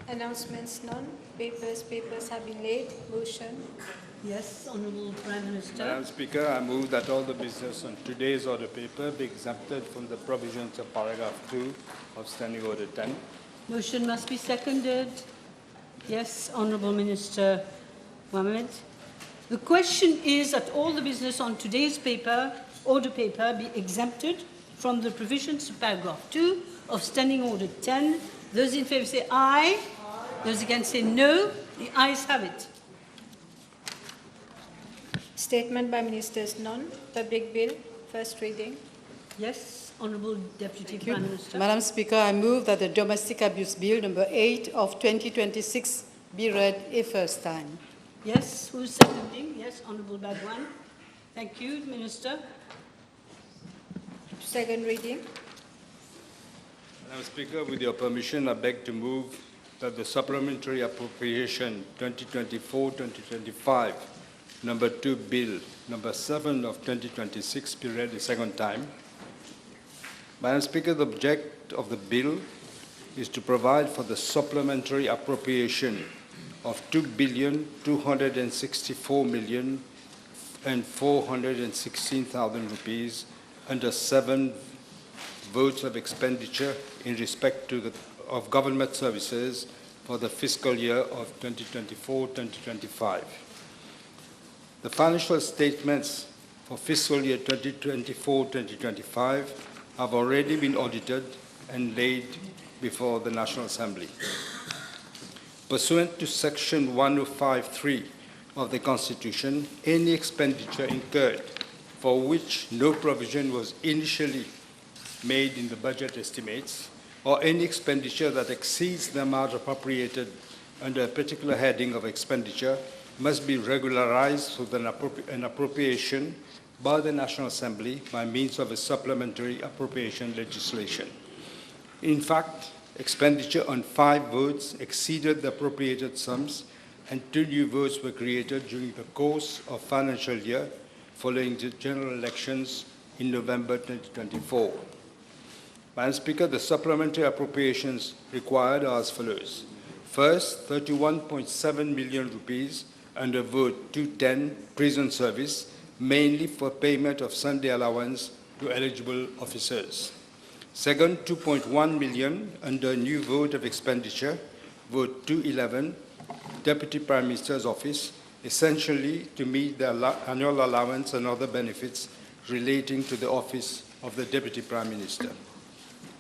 Announcements none. Papers have been laid. Motion. Yes, Honourable Prime Minister. Madam Speaker, I move that all the business on today's order paper be exempted from the provisions of paragraph 2 of Standing Order 10. Motion must be seconded. Yes, Honourable Minister Mohammed. The question is that all the business on today's order paper, be exempted from the provisions of paragraph 2 of Standing Order 10. Those in favour say aye. Those against say no. The ayes have it. Statement by Ministers none. Public Bill, first reading. Yes, Honourable Deputy Prime Minister. Madam Speaker, I move that the Domestic Abuse Bill number 8 of 2026 be read a first time. Yes, who's seconding? Yes, Honourable Bagwan. Thank you, Minister. Second reading. Madam Speaker, with your permission, I beg to move that the Supplementary Appropriation 2024-2025 number 2 Bill number 7 of 2026 be read a second time. Madam Speaker, the object of the bill is to provide for the supplementary appropriation of 2,264,416,000 rupees under 7 votes of expenditure in respect of government services for the fiscal year of 2024-2025. The financial statements for fiscal year 2024-2025 have already been audited and laid before the National Assembly. Pursuant to Section 105(3) of the Constitution, any expenditure incurred for which no provision was initially made in the budget estimates, or any expenditure that exceeds the amount appropriated under a particular heading of expenditure must be regularized with an appropriation by the National Assembly by means of a supplementary appropriation legislation. In fact, expenditure on 5 votes exceeded the appropriated sums, and 2 new votes were created during the course of financial year following the general elections in November 2024. Madam Speaker, the supplementary appropriations required are as follows. First, 31.7 million rupees under Vote 210, prison service, mainly for payment of Sunday allowance to eligible officers. Second, 2.1 million under new vote of expenditure, Vote 211, Deputy Prime Minister's Office, essentially to meet the annual allowance and other benefits relating to the office of the Deputy Prime Minister.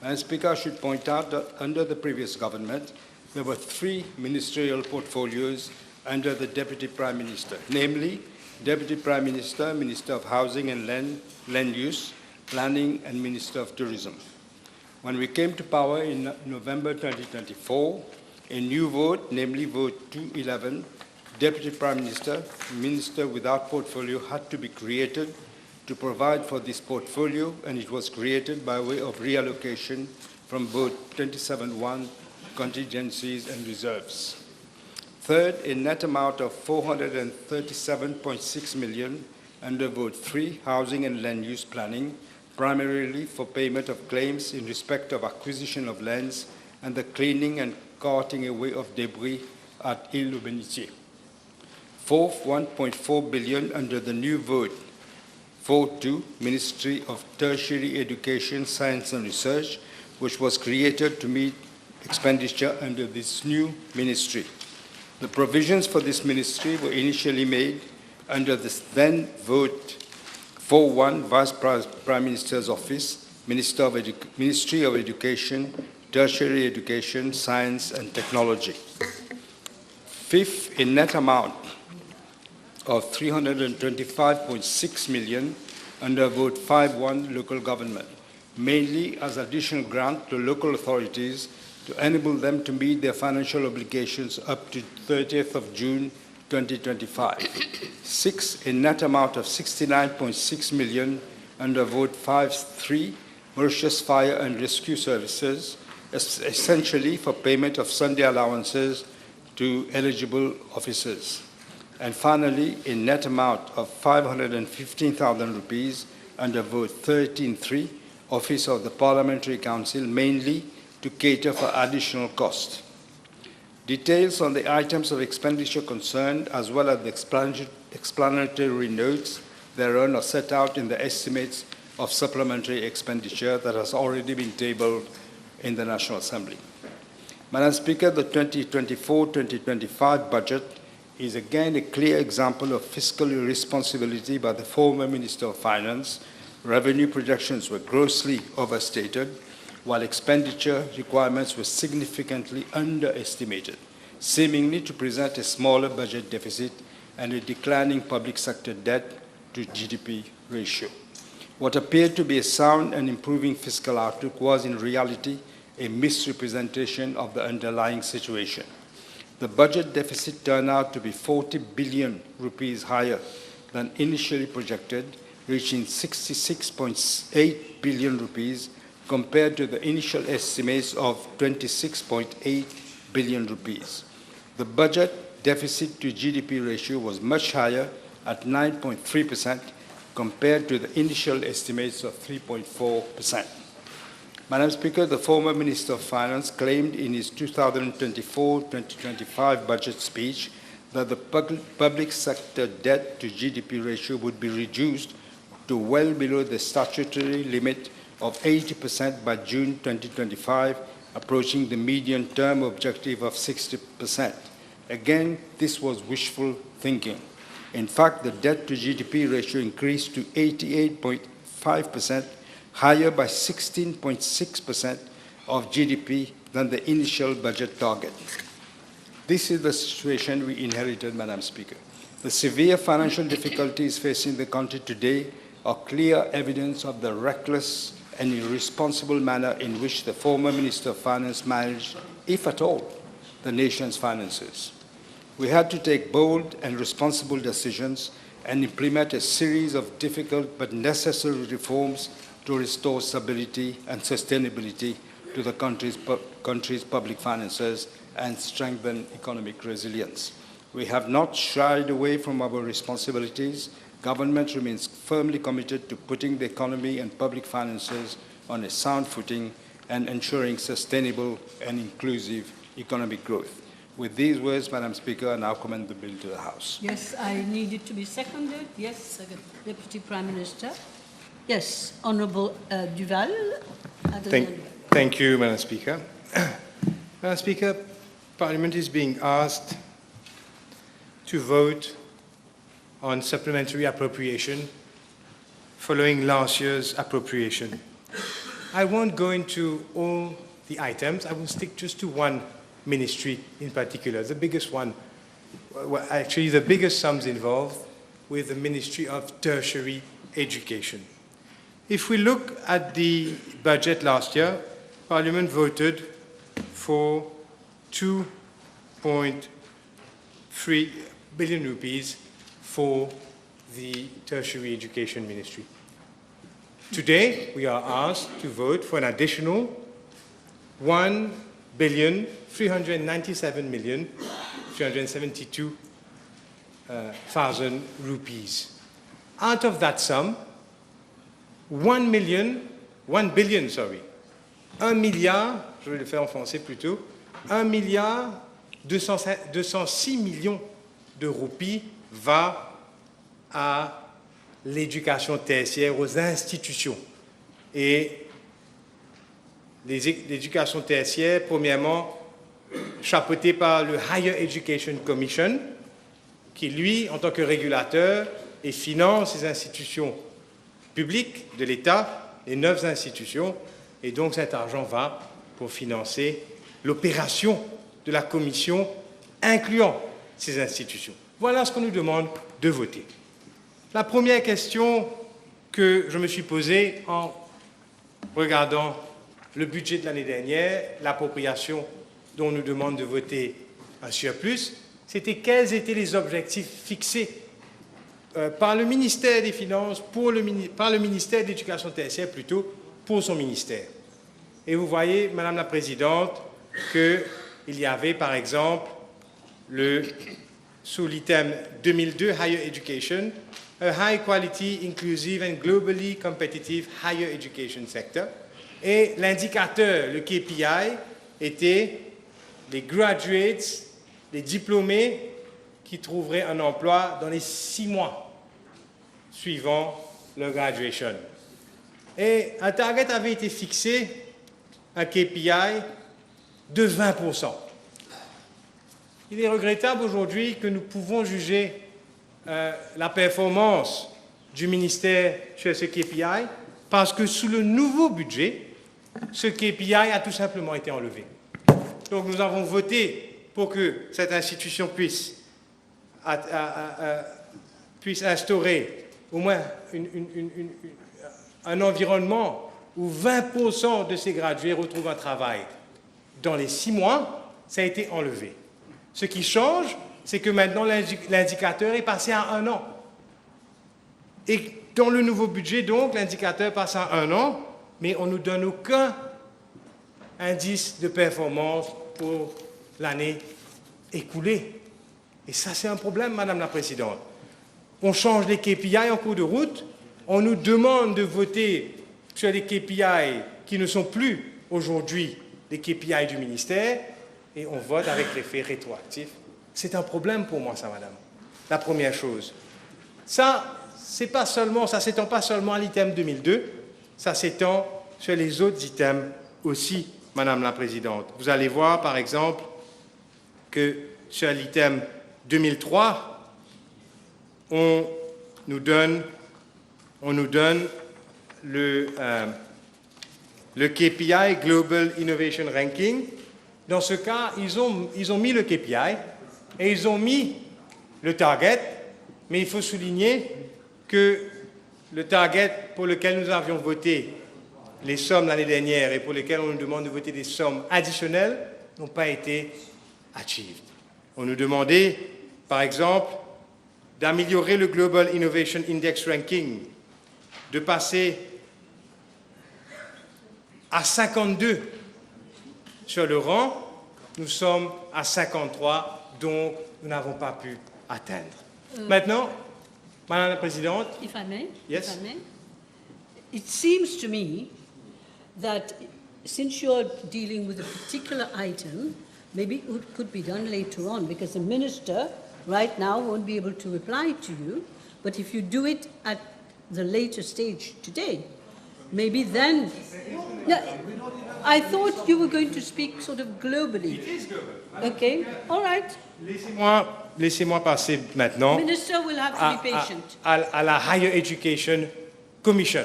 Madam Speaker, I should point out that under the previous government, there were 3 ministerial portfolios under the Deputy Prime Minister, namely Deputy Prime Minister, Minister of Housing and Land Use, Planning, and Minister of Tourism. When we came to power in November 2024, a new vote, namely Vote 211, Deputy Prime Minister, Minister without portfolio, had to be created to provide for this portfolio, and it was created by way of reallocation from Vote 27.1, contingencies and reserves. Third, a net amount of 437.6 million under Vote 3, Housing and Land Use Planning, primarily for payment of claims in respect of acquisition of lands and the cleaning and carting away of debris at Île aux Bénitiers. Fourth, 1.4 billion under the new Vote 4.2, Ministry of Tertiary Education, Science and Research, which was created to meet expenditure under this new ministry. The provisions for this ministry were initially made under the then Vote 4.1, Vice Prime Minister's Office, Ministry of Education, Tertiary Education, Science and Technology. Fifth, a net amount of 325.6 million under Vote 5.1, Local Government, mainly as additional grant to local authorities to enable them to meet their financial obligations up to 30th of June 2025. Six, a net amount of 69.6 million under Vote 5.3, Mauritius Fire and Rescue Services, essentially for payment of Sunday allowances to eligible officers. And finally, a net amount of 515,000 rupees under Vote 13.3, Office of the Parliamentary Council, mainly to cater for additional cost. Details on the items of expenditure concerned, as well as the explanatory notes thereon, are set out in the estimates of supplementary expenditure that has already been tabled in the National Assembly. Madam Speaker, the 2024-2025 budget is again a clear example of fiscal irresponsibility by the former Minister of Finance. Revenue projections were grossly overstated, while expenditure requirements were significantly underestimated, seemingly to present a smaller budget deficit and a declining public sector debt to GDP ratio. What appeared to be a sound and improving fiscal outlook was in reality a misrepresentation of the underlying situation. The budget deficit turned out to be 40 billion rupees higher than initially projected, reaching 66.8 billion rupees compared to the initial estimates of 26.8 billion rupees. The budget deficit to GDP ratio was much higher at 9.3% compared to the initial estimates of 3.4%. Madam Speaker, the former Minister of Finance claimed in his 2024-2025 budget speech that the public sector debt to GDP ratio would be reduced to well below the statutory limit of 80% by June 2025, approaching the medium-term objective of 60%. Again, this was wishful thinking. In fact, the debt to GDP ratio increased to 88.5%, higher by 16.6% of GDP than the initial budget target. This is the situation we inherited, Madam Speaker. The severe financial difficulties facing the country today are clear evidence of the reckless and irresponsible manner in which the former Minister of Finance managed, if at all, the nation's finances. We had to take bold and responsible decisions and implement a series of difficult but necessary reforms to restore stability and sustainability to the country's public finances and strengthen economic resilience. We have not shied away from our responsibilities. Government remains firmly committed to putting the economy and public finances on a sound footing and ensuring sustainable and inclusive economic growth. With these words, Madam Speaker, I now commend the bill to the House. Yes, I need it to be seconded. Yes, second. Deputy Prime Minister. Yes, Honourable Duval. Thank you, Madam Speaker. Madam Speaker, Parliament is being asked to vote on supplementary appropriation following last year's appropriation. I won't go into all the items. I will stick just to one ministry in particular, the biggest one, well, actually the biggest sums involved with the Ministry of Tertiary Education. If we look at the budget last year, Parliament voted for 2.3 billion rupees for the Tertiary Education Ministry. Today, we are asked to vote for an additional 1,397,372,000 rupees. Out of that sum, 1 milliard, je vais le faire en français plutôt, 1,206 millions de roupies va à l'éducation tertiaire, aux institutions. Et l'éducation tertiaire, premièrement, chapeautée par le Higher Education Commission, qui, lui, en tant que régulateur, et finance les institutions publiques de l'État, les 9 institutions, et donc cet argent va pour financer l'opération de la Commission, incluant ces institutions. Voilà ce qu'on nous demande de voter. La première question que je me suis posée en regardant le budget de l'année dernière, l'appropriation dont on nous demande de voter un surplus, c'était quels étaient les objectifs fixés par le ministère des Finances, par le ministère de l'Éducation tertiaire plutôt, pour son ministère. Et vous voyez, Madame la Présidente, qu'il y avait par exemple, sous l'item 2002, Higher Education, a high quality, inclusive and globally competitive higher education sector. Et l'indicateur, le KPI, était les graduates, les diplômés qui trouveraient un emploi dans les 6 mois suivant leur graduation. Et un target avait été fixé, un KPI de 20%. Il est regrettable aujourd'hui que nous pouvons juger la performance du ministère sur ce KPI parce que sous le nouveau budget, ce KPI a tout simplement été enlevé. Donc nous avons voté pour que cette institution puisse instaurer au moins un environnement où 20% de ces gradués retrouvent un travail. Dans les 6 mois, ça a été enlevé. Ce qui change, c'est que maintenant l'indicateur est passé à 1 an. Et dans le nouveau budget, donc, l'indicateur passe à 1 an, mais on ne nous donne aucun indice de performance pour l'année écoulée. Et ça, c'est un problème, Madame la Présidente. On change les KPI en cours de route, on nous demande de voter sur les KPI qui ne sont plus aujourd'hui les KPI du ministère, et on vote avec l'effet rétroactif. C'est un problème pour moi, ça, Madame. La première chose. Ça, ça s'étend pas seulement à l'item 2002, ça s'étend sur les autres items aussi, Madame la Présidente. Vous allez voir, par exemple, que sur l'item 2003, on nous donne le KPI Global Innovation Ranking. Dans ce cas, ils ont mis le KPI et ils ont mis le target, mais il faut souligner que le target pour lequel nous avions voté les sommes l'année dernière et pour lesquelles on nous demande de voter des sommes additionnelles n'ont pas été achieved. On nous demandait, par exemple, d'améliorer le Global Innovation Index Ranking, de passer à 52 sur le rang. Nous sommes à 53, donc nous n'avons pas pu atteindre. Maintenant, Madame la Présidente. If I may? Yes. If I may? It seems to me that since you're dealing with a particular item, maybe it could be done later on, because the minister right now won't be able to reply to you, but if you do it at the later stage today, maybe then... No, I thought you were going to speak sort of globally. It is global. Okay, all right. Laissez-moi passer maintenant Minister will have to be patient. à la Higher Education Commission.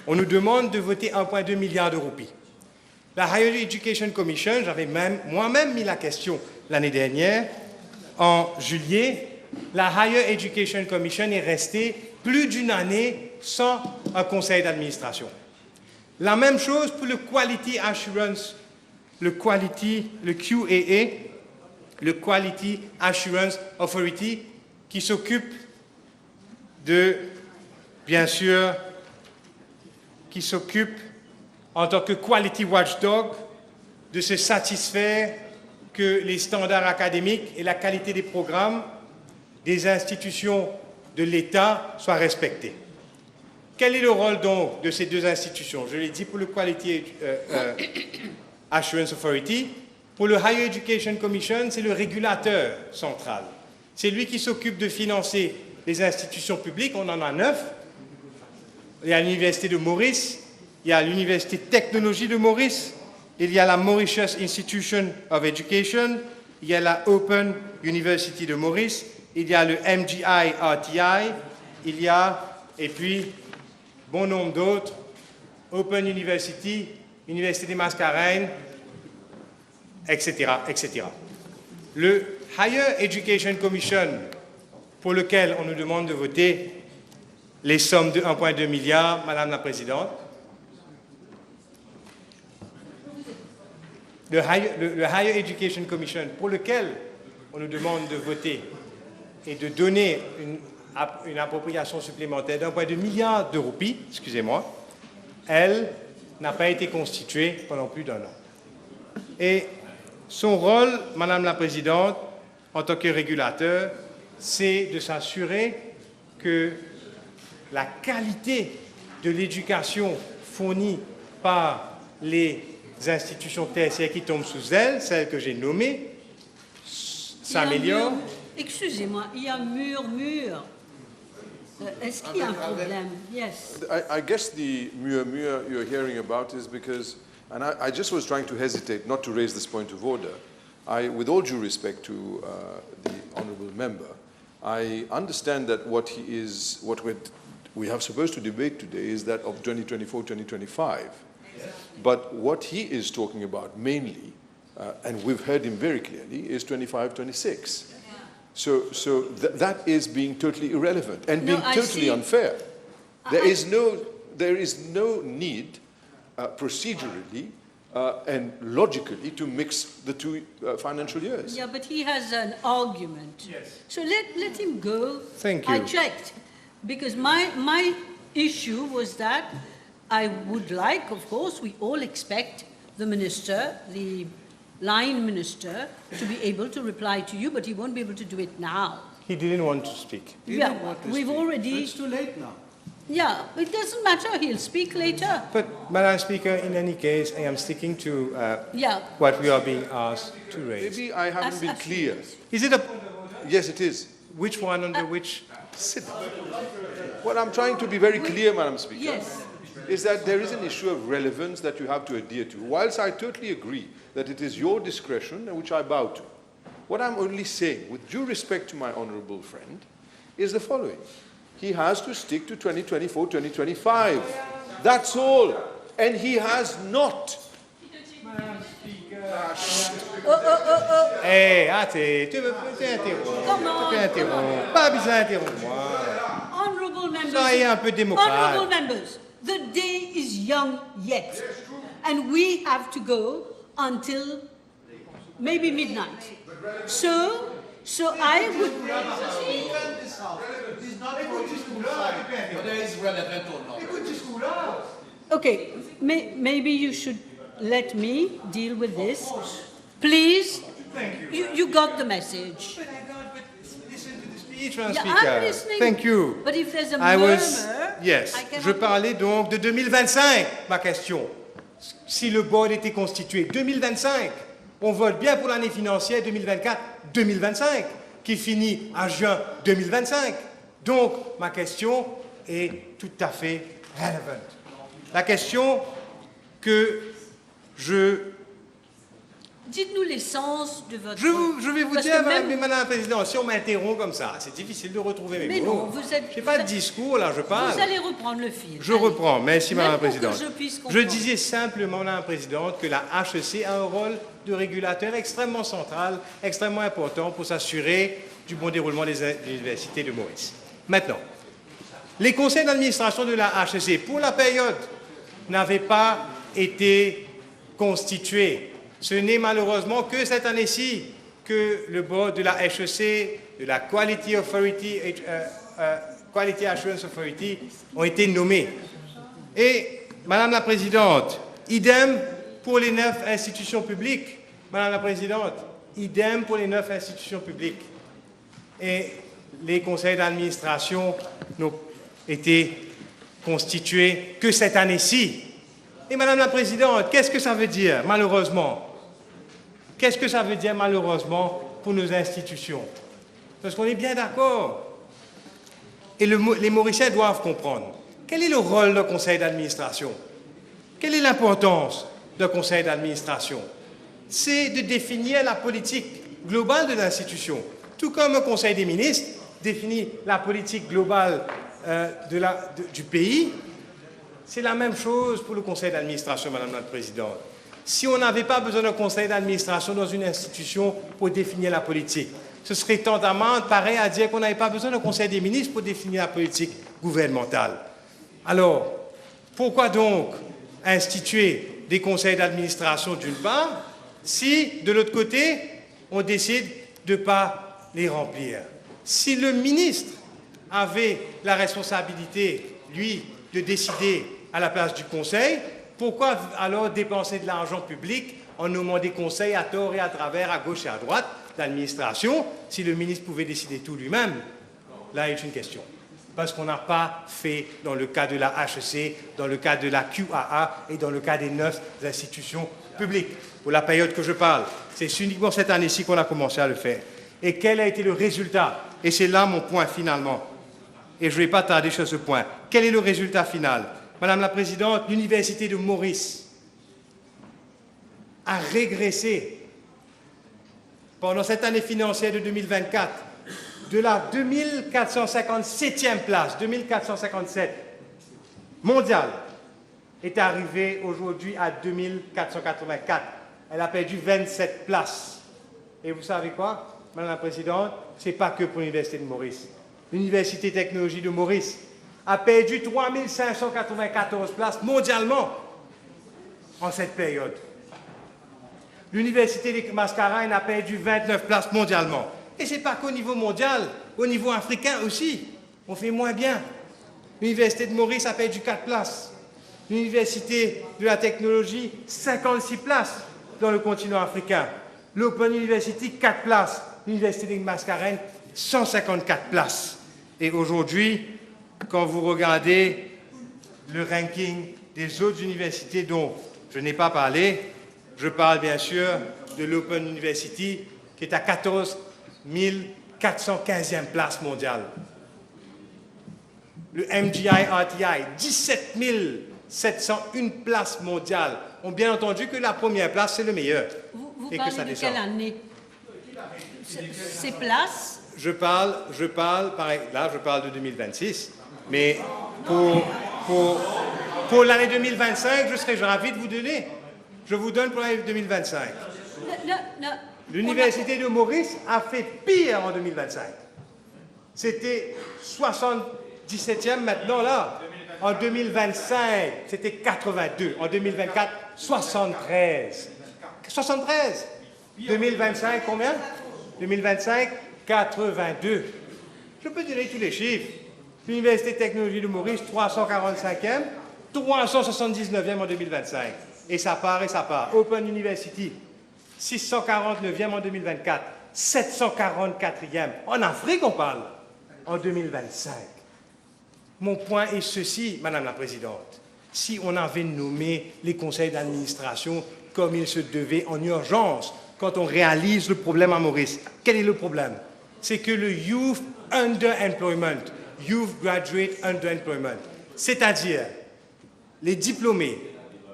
On nous demande de voter 1,2 milliard de roupies. La Higher Education Commission, j'avais moi-même mis la question l'année dernière, en juillet. La Higher Education Commission est restée plus d'une année sans un conseil d'administration. La même chose pour le Quality Assurance, le QAA, le Quality Assurance Authority, qui s'occupe de, bien sûr, qui s'occupe en tant que Quality Watchdog de se satisfaire que les standards académiques et la qualité des programmes des institutions de l'État soient respectés. Quel est le rôle donc de ces deux institutions? Je l'ai dit pour le Quality Assurance Authority. Pour le Higher Education Commission, c'est le régulateur central. C'est lui qui s'occupe de financer les institutions publiques. On en a 9. Il y a l'Université de Maurice, il y a l'Université de Technologie de Maurice, il y a la Mauritius Institution of Education, il y a la Open University de Maurice, il y a le MGI RTI, il y a, et puis, bon nombre d'autres, Open University, Université des Mascareignes, etc., etc. Le Higher Education Commission, pour lequel on nous demande de voter les sommes de 1,2 milliard, Madame la Présidente, le Higher Education Commission, pour lequel on nous demande de voter et de donner une appropriation supplémentaire d'1,2 milliard de roupies, excusez-moi, elle n'a pas été constituée pendant plus d'un an. Et son rôle, Madame la Présidente, en tant que régulateur, c'est de s'assurer que la qualité de l'éducation fournie par les institutions tertiaires qui tombent sous elle, celles que j'ai nommées, s'améliorent. Excusez-moi, il y a murmure. Est-ce qu'il y a un problème? Yes. I guess the murmur you're hearing about is because, and I just was trying to hesitate not to raise this point of order. With all due respect to the honourable member, I understand that what we have supposed to debate today is that of 2024-2025. But what he is talking about mainly, and we've heard him very clearly, is 25-26. So that is being totally irrelevant and being totally unfair. There is no need procedurally and logically to mix the two financial years. Yeah, but he has an argument. Yes. So let him go. Thank you. I checked. Because my issue was that I would like, of course, we all expect the minister, the line minister, to be able to reply to you, but he won't be able to do it now. He didn't want to speak. Yeah, we've already... It's too late now. Yeah, it doesn't matter, he'll speak later. But, Madam Speaker, in any case, I am sticking to Yeah. what we are being asked to raise. Maybe I haven't been clear. Is it a... Yes, it is. Which one under which... Sit. What I'm trying to be very clear, Madam Speaker, Yes. is that there is an issue of relevance that you have to adhere to. Whilst I totally agree that it is your discretion, and which I bow to, what I'm only saying, with due respect to my honourable friend, is the following. He has to stick to 2024-2025. That's all. And he has not. Eh, attends, tu peux interrompre. Come Tu peux on, interrompre. Pas besoin d'interrompre. Honourable members, Soyez un peu démocrate. honourable members, the day is young yet, and we have to go until maybe midnight. So I would. Whether it's relevant or not. Okay, maybe you should let me deal with this. Please, you got the message. Listen to the speech, Madam Yeah, Speaker. I'm listening. Thank you. But if there's a I murmur, was, yes, I cannot- je parlais donc de 2025, ma question. Si le board était constitué 2025, on vote bien pour l'année financière 2024-2025, qui finit en juin 2025. Donc, ma question est tout à fait relevant. La question que Dites-nous l'essence de votre... je vais vous Parce dire, que même- Madame la Présidente, si on m'interrompt comme ça, c'est difficile de retrouver mes Mais mots. non, vous êtes- Je n'ai pas vous de êtes- discours, là, je parle. Vous allez reprendre le fil. Je Allez. reprends. Merci, Même Madame la pour que Présidente. je puisse Je comprendre. disais simplement, Madame la Présidente, que la HEC a un rôle de régulateur extrêmement central, extrêmement important pour s'assurer du bon déroulement des universités de Maurice. Maintenant, les conseils d'administration de la HEC, pour la période, n'avaient pas été constitués. Ce n'est malheureusement que cette année-ci que le board de la HEC, de la Quality Assurance Authority ont été nommés. Et, Madame la Présidente, idem pour les 9 institutions publiques. Madame la Présidente, idem pour les 9 institutions publiques. Et les conseils d'administration n'ont été constitués que cette année-ci. Et Madame la Présidente, qu'est-ce que ça veut dire, malheureusement? Qu'est-ce que ça veut dire, malheureusement, pour nos institutions? Parce qu'on est bien d'accord. Et les Mauriciens doivent comprendre. Quel est le rôle d'un conseil d'administration? Quelle est l'importance d'un conseil d'administration? C'est de définir la politique globale de l'institution. Tout comme un conseil des ministres définit la politique globale du pays, c'est la même chose pour le conseil d'administration, Madame la Présidente. Si on n'avait pas besoin d'un conseil d'administration dans une institution pour définir la politique, ce serait tantamment pareil à dire qu'on n'avait pas besoin d'un conseil des ministres pour définir la politique gouvernementale. Alors, pourquoi donc instituer des conseils d'administration d'une part, si de l'autre côté, on décide de ne pas les remplir? Si le ministre avait la responsabilité, lui, de décider à la place du conseil, pourquoi alors dépenser de l'argent public en nommant des conseils à tort et à travers, à gauche et à droite d'administration, si le ministre pouvait décider tout lui-même? Là est une question. parce qu'on n'a pas fait dans le cas de la HEC, dans le cas de la QAA et dans le cas des 9 institutions publiques. Pour la période que je parle, c'est uniquement cette année-ci qu'on a commencé à le faire. Et quel a été le résultat? Et c'est là mon point finalement. Et je ne vais pas tarder sur ce point. Quel est le résultat final? Madame la Présidente, l'Université de Maurice a régressé pendant cette année financière de 2024 de la 2457e place, 2457 mondiale, est arrivée aujourd'hui à 2484. Elle a perdu 27 places. Et vous savez quoi, Madame la Présidente? Ce n'est pas que pour l'Université de Maurice. L'Université Technologie de Maurice a perdu 3594 places mondialement en cette période. L'Université de Mascarene a perdu 29 places mondialement. Et ce n'est pas qu'au niveau mondial, au niveau africain aussi, on fait moins bien. L'Université de Maurice a perdu 4 places. L'Université de la Technologie, 56 places dans le continent africain. L'Open University, 4 places. L'Université de Mascarene, 154 places. Et aujourd'hui, quand vous regardez le ranking des autres universités dont je n'ai pas parlé, je parle bien sûr de l'Open University qui est à 14 415e place mondiale. Le MGI RTI, 17 701 places mondiales. On bien entendu que la première place, c'est le meilleur. Vous et parlez que ça de descend. quelle année? Ces places? Je parle, là, je parle de 2026, mais pour l'année 2025, je serais ravi de vous donner. Je vous donne pour l'année 2025. Non. L'Université de Maurice a fait pire en 2025. C'était 77e maintenant là. En 2025, c'était 82. En 2024, 73. 73. 2025, combien? 2025, 82. Je peux donner tous les chiffres. L'Université de Technologie de Maurice, 345e, 379e en 2025. Et ça part et ça part. Open University, 649e en 2024, 744e. En Afrique, on parle, en 2025. Mon point est ceci, Madame la Présidente. Si on avait nommé les conseils d'administration comme il se devait en urgence, quand on réalise le problème à Maurice, quel est le problème? C'est que le youth underemployment, youth graduate underemployment, c'est-à-dire les diplômés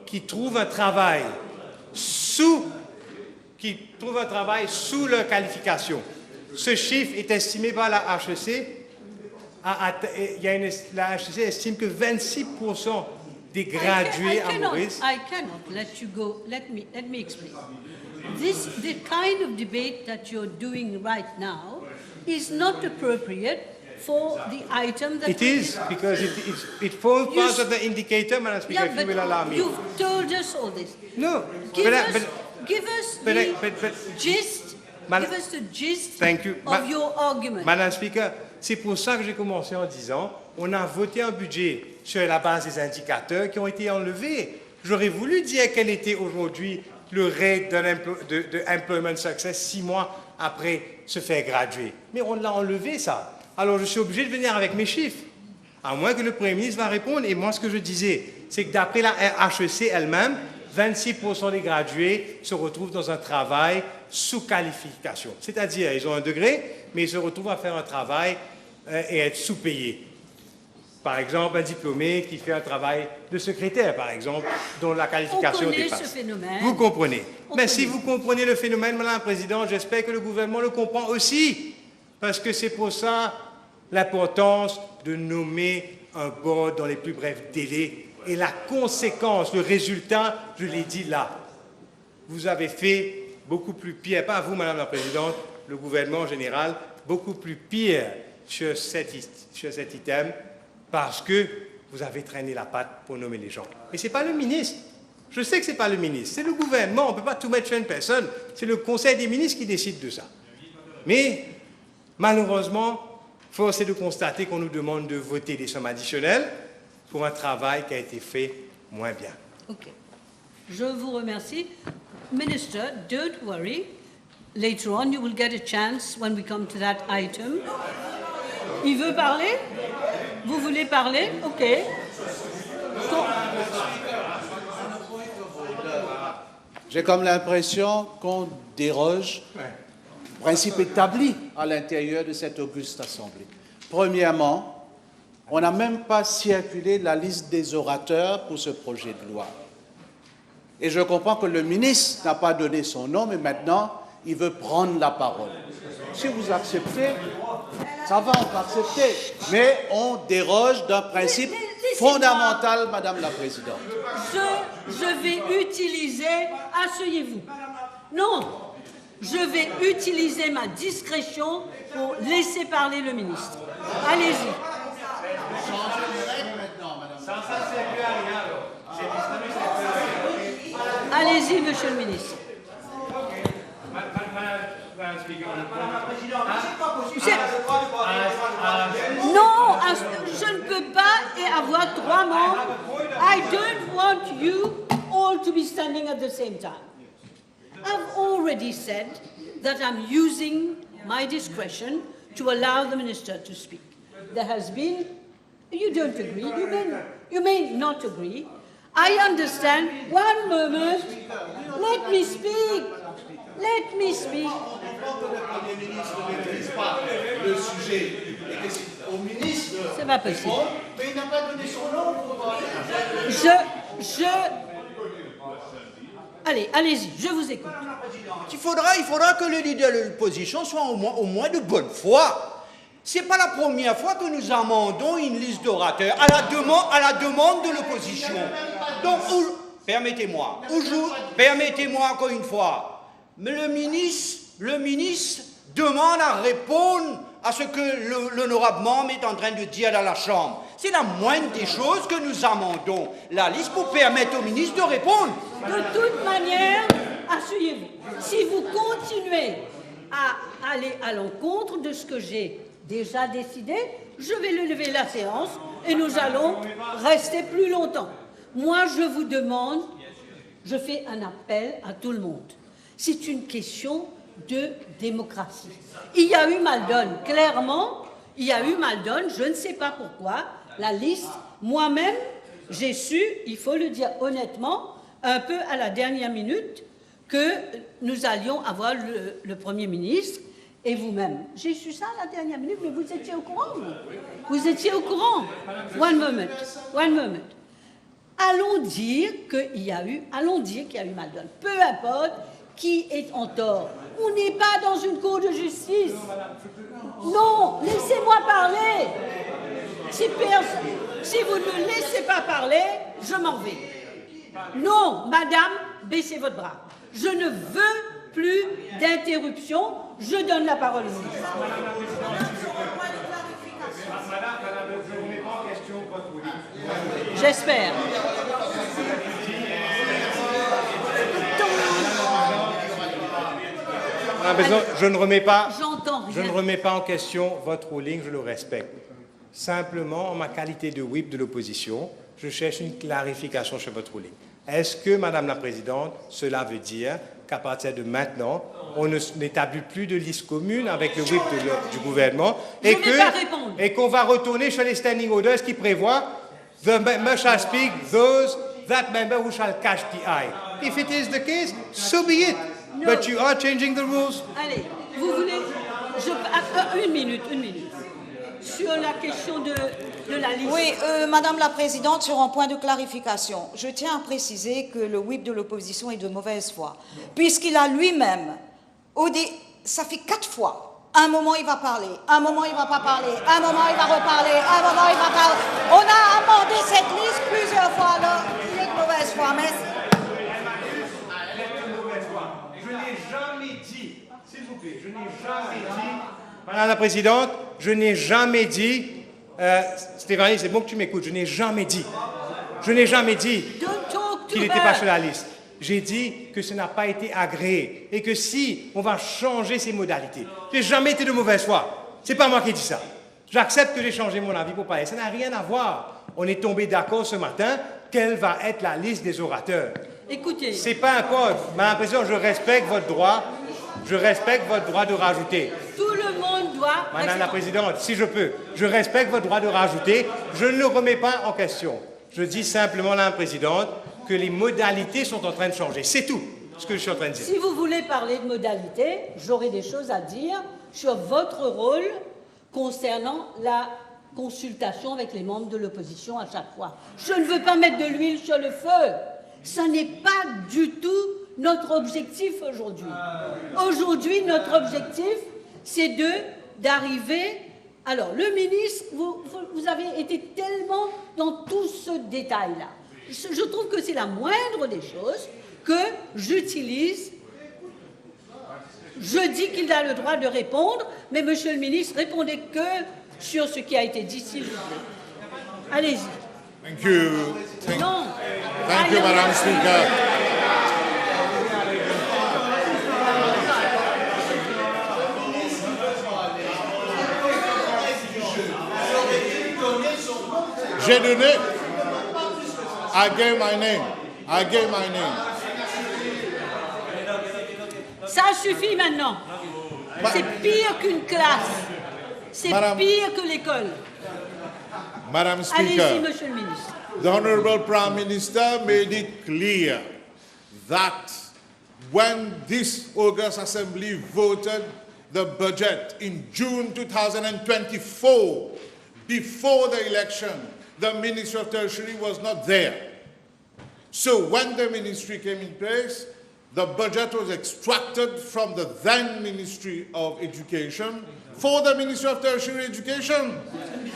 qui trouvent un travail sous leur qualification. Ce chiffre est estimé par la HEC. La HEC estime que 26% des gradués à Maurice. I cannot let you go. Let me explain. The kind of debate that you're doing right now is not appropriate for the item that It is, because it forms part of the indicator, Madam Speaker, if you will allow me. You've told us all this. No, Give us the gist. Madam- Give us the gist Thank you. of your argument. Madam Speaker, c'est pour ça que j'ai commencé en disant, on a voté un budget sur la base des indicateurs qui ont été enlevés. J'aurais voulu dire quel était aujourd'hui le rate de employment success 6 mois après se faire graduer. Mais on l'a enlevé, ça. Alors je suis obligé de venir avec mes chiffres. À moins que le Premier ministre va répondre. Et moi, ce que je disais, c'est que d'après la HEC elle-même, 26% des gradués se retrouvent dans un travail sous qualification. C'est-à-dire, ils ont un degré, mais ils se retrouvent à faire un travail et être sous-payés. Par exemple, un diplômé qui fait un travail de secrétaire, par exemple, dont la qualification dépasse. On connaît ce phénomène. Vous comprenez. Mais si vous comprenez le phénomène, Madame la Présidente, j'espère que le gouvernement le comprend aussi. Parce que c'est pour ça l'importance de nommer un board dans les plus brefs délais. Et la conséquence, le résultat, je l'ai dit là. Vous avez fait beaucoup plus pire, pas vous, Madame la Présidente, le gouvernement en général, beaucoup plus pire sur cet item, parce que vous avez traîné la patte pour nommer les gens. Et ce n'est pas le ministre. Je sais que ce n'est pas le ministre, c'est le gouvernement. On ne peut pas tout mettre sur une personne. C'est le Conseil des ministres qui décide de ça. Mais, malheureusement, force est de constater qu'on nous demande de voter des sommes additionnelles pour un travail qui a été fait moins bien. OK. Je vous remercie. Minister, don't worry. Later on, you will get a chance when we come to that item. Il veut parler? Vous voulez parler? OK. J'ai comme l'impression qu'on déroge au principe établi à l'intérieur de cette auguste assemblée. Premièrement, on n'a même pas circulé la liste des orateurs pour ce projet de loi. Et je comprends que le ministre n'a pas donné son nom, mais maintenant, il veut prendre la parole. Si vous acceptez, ça va, on peut accepter. Mais on déroge d'un principe fondamental, Madame la Présidente. Je vais utiliser... Asseyez-vous. Non, je vais utiliser ma discrétion pour laisser parler le ministre. Allez-y. Allez-y, monsieur le ministre. Non, je ne peux pas avoir 3 membres. I don't want you all to be standing at the same time. I've already said that I'm using my discretion to allow the minister to speak. There has been, you don't agree, you may not agree. I understand. One moment. Let me speak. Let me speak. C'est pas possible. Mais il n'a pas donné son nom pour parler. Allez, allez-y, je vous écoute. Il faudra que le leader de l'opposition soit au moins de bonne foi. Ce n'est pas la première fois que nous amendons une liste d'orateurs à la demande de l'opposition. Donc, permettez-moi encore une fois, mais le ministre demande à répondre à ce que l'honorable membre est en train de dire dans la Chambre. C'est la moindre des choses que nous amendons la liste pour permettre au ministre de répondre. De toute manière, asseyez-vous. Si vous continuez à aller à l'encontre de ce que j'ai déjà décidé, je vais lever la séance et nous allons rester plus longtemps. Moi, je vous demande, je fais un appel à tout le monde. C'est une question de démocratie. Il y a eu mal donne, clairement, il y a eu mal donne, je ne sais pas pourquoi. La liste, moi-même, j'ai su, il faut le dire honnêtement, un peu à la dernière minute, que nous allions avoir le Premier ministre et vous-même. J'ai su ça à la dernière minute, mais vous étiez au courant, vous étiez au courant. One moment. Allons dire qu'il y a eu mal donne. Peu importe qui est en tort. On n'est pas dans une cour de justice. Non, laissez-moi parler. Si vous ne me laissez pas parler, je m'en vais. Non, madame, baissez votre bras. Je ne veux plus d'interruption. Je donne la parole au ministre. J'espère. Je ne remets pas J'entends en question votre ruling, je le respecte. Simplement, en ma qualité de whip de l'opposition, je cherche une clarification sur votre ruling. Est-ce que, Madame la Présidente, cela veut dire qu'à partir de maintenant, on n'établit plus de liste commune avec le whip du gouvernement et qu'on va retourner sur les standing orders qui prévoient the member shall speak those that member who shall catch the eye. If it is the case, so be it. No. But you are changing the rules. Allez, vous voulez... une minute. Sur la question de la liste. Oui, Madame la Présidente, sur un point de clarification, je tiens à préciser que le whip de l'opposition est de mauvaise foi, puisqu'il a lui-même, ça fait 4 fois, un moment il va parler, un moment il ne va pas parler, un moment il va reparler, un moment il va parler. On a amendé cette liste plusieurs fois, alors il est de mauvaise foi, mais... Je n'ai jamais dit, s'il vous plaît, Madame la Présidente, je n'ai jamais dit, Stéphanie, c'est bon que tu m'écoutes, je n'ai jamais dit qu'il n'était pas sur la liste. J'ai dit que ce n'a pas été agréé et que si on va changer ces modalités, je n'ai jamais été de mauvaise foi. C'est pas moi qui ai dit ça. J'accepte que j'ai changé mon avis pour parler. Ça n'a rien à voir. On est tombé d'accord ce matin quelle va être la liste des orateurs. Écoutez. C'est pas un code. Madame la Présidente, je respecte votre droit de rajouter. Tout le le monde doit... Madame la Présidente, si je peux, je respecte votre droit de rajouter, je ne le remets pas en question. Je dis simplement, Madame la Présidente, que les modalités sont en train de changer. C'est tout ce que je suis en train de dire. Si vous voulez parler de modalités, j'aurai des choses à dire sur votre rôle concernant la consultation avec les membres de l'opposition à chaque fois. Je ne veux pas mettre de l'huile sur le feu. Ça n'est pas du tout notre objectif aujourd'hui. Aujourd'hui, notre objectif, c'est d'arriver... Alors, le ministre, vous avez été tellement dans tout ce détail-là. Je trouve que c'est la moindre des choses que j'utilise. Je dis qu'il a le droit de répondre, mais monsieur le ministre, répondez que sur ce qui a été dit, s'il vous plaît. Allez-y. Thank you. Non. Thank you, Madam Speaker. J'ai donné. I gave my name. I gave my name. Ça suffit maintenant. C'est pire qu'une classe. C'est pire que l'école. Madam Allez-y, Speaker, monsieur le ministre. the Honorable Prime Minister made it clear that when this August Assembly voted the budget in June 2024, before the election, the Ministry of Tertiary was not there. So when the ministry came in place, the budget was extracted from the then Ministry of Education for the Ministry of Tertiary Education.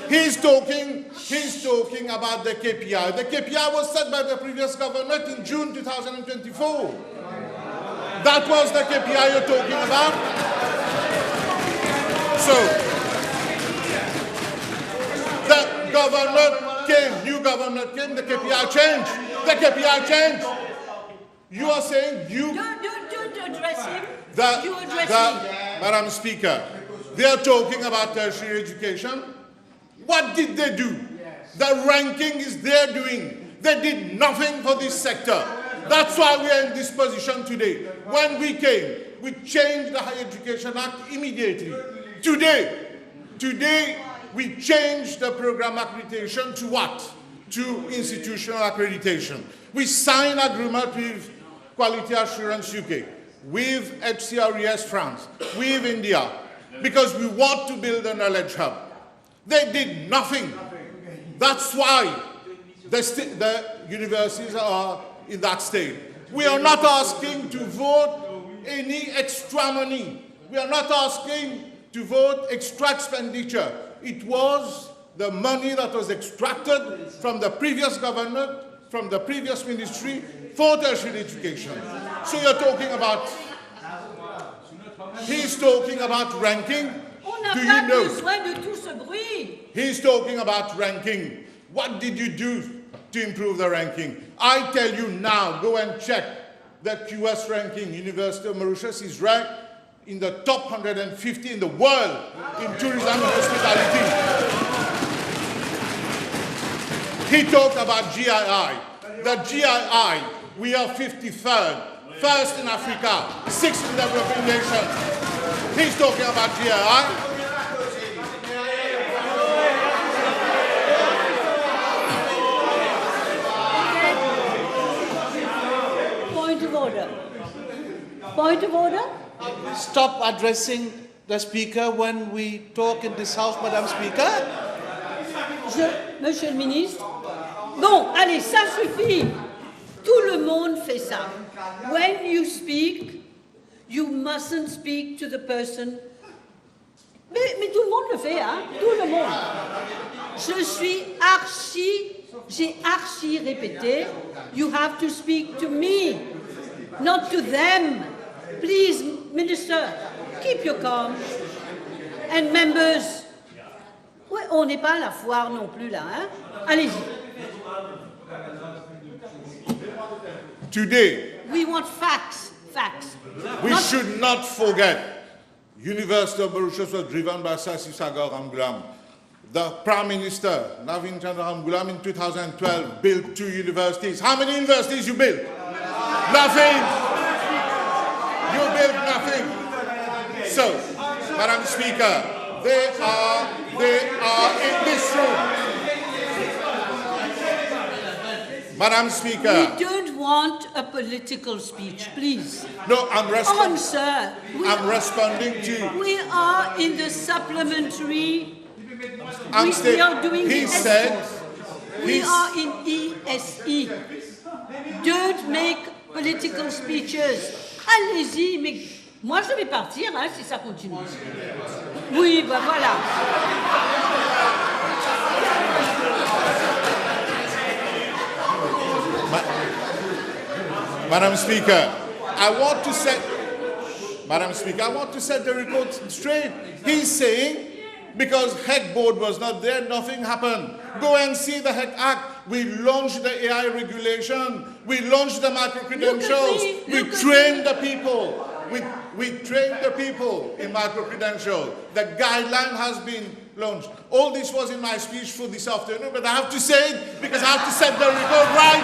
He's talking about the KPI. The KPI was set by the previous government in June 2024. That was the KPI you're talking about. So, the government came, new government came, the KPI changed. The KPI changed. You are saying you... Don't address him. You address me. Madam Speaker, they are talking about tertiary education. What did they do? The ranking is their doing. They did nothing for this sector. That's why we are in this position today. When we came, we changed the Higher Education Act immediately. Today, we changed the program accreditation to what? To institutional accreditation. We signed agreement with Quality Assurance UK, with HCRES France, with India, because we want to build a knowledge hub. They did nothing. That's why the universities are in that state. We are not asking to vote any extra money. We are not asking to vote extra expenditure. It was the money that was extracted from the previous government, from the previous ministry, for tertiary education. So you're talking about, he's talking about ranking. Do you know? Besoin de tout ce bruit. He's talking about ranking. What did you do to improve the ranking? I tell you now, go and check the QS ranking. University of Mauritius is ranked in the top 150 in the world in tourism and hospitality. He talked about GII. The GII, we are 53rd, first in Africa, 6th in developing nations. He's talking about GII. Point of order. Stop addressing the Speaker when we talk in this House, Madam Speaker. Monsieur le ministre. Bon, allez, ça suffit. Tout le monde fait ça. When you speak, you mustn't speak to the person. Mais tout le monde le fait, hein? Tout le monde. J'ai archi répété, you have to speak to me, not to them. Please, Minister, keep your calm. And members, ouais, on n'est pas à la foire non plus là, hein? Allez-y. Today, we want facts. We should not forget, University of Mauritius was driven by Sasi Sagar Ramgoolam. The Prime Minister, Navin Chandra Ramgoolam, in 2012 built 2 universities. How many universities you built? Nothing. You built nothing. So, Madam Speaker, they are in this room. Madam Speaker. We don't want a political speech, please. No, I'm responding. Answer. I'm responding to. We are in the supplementary. I'm We are doing he the said. We are in ESE. Don't make political speeches. Allez-y, mais moi je vais partir hein, si ça continue. Oui, ben voilà. Madam Speaker, I want to set the record straight. He's saying because HEC board was not there, nothing happened. Go and see the HEC Act. We launched the AI regulation. We launched the micro-credentials. We trained the people. We trained the people in micro-credentials. The guideline has been launched. All this was in my speech for this afternoon, but I have to say it because I have to set the record right.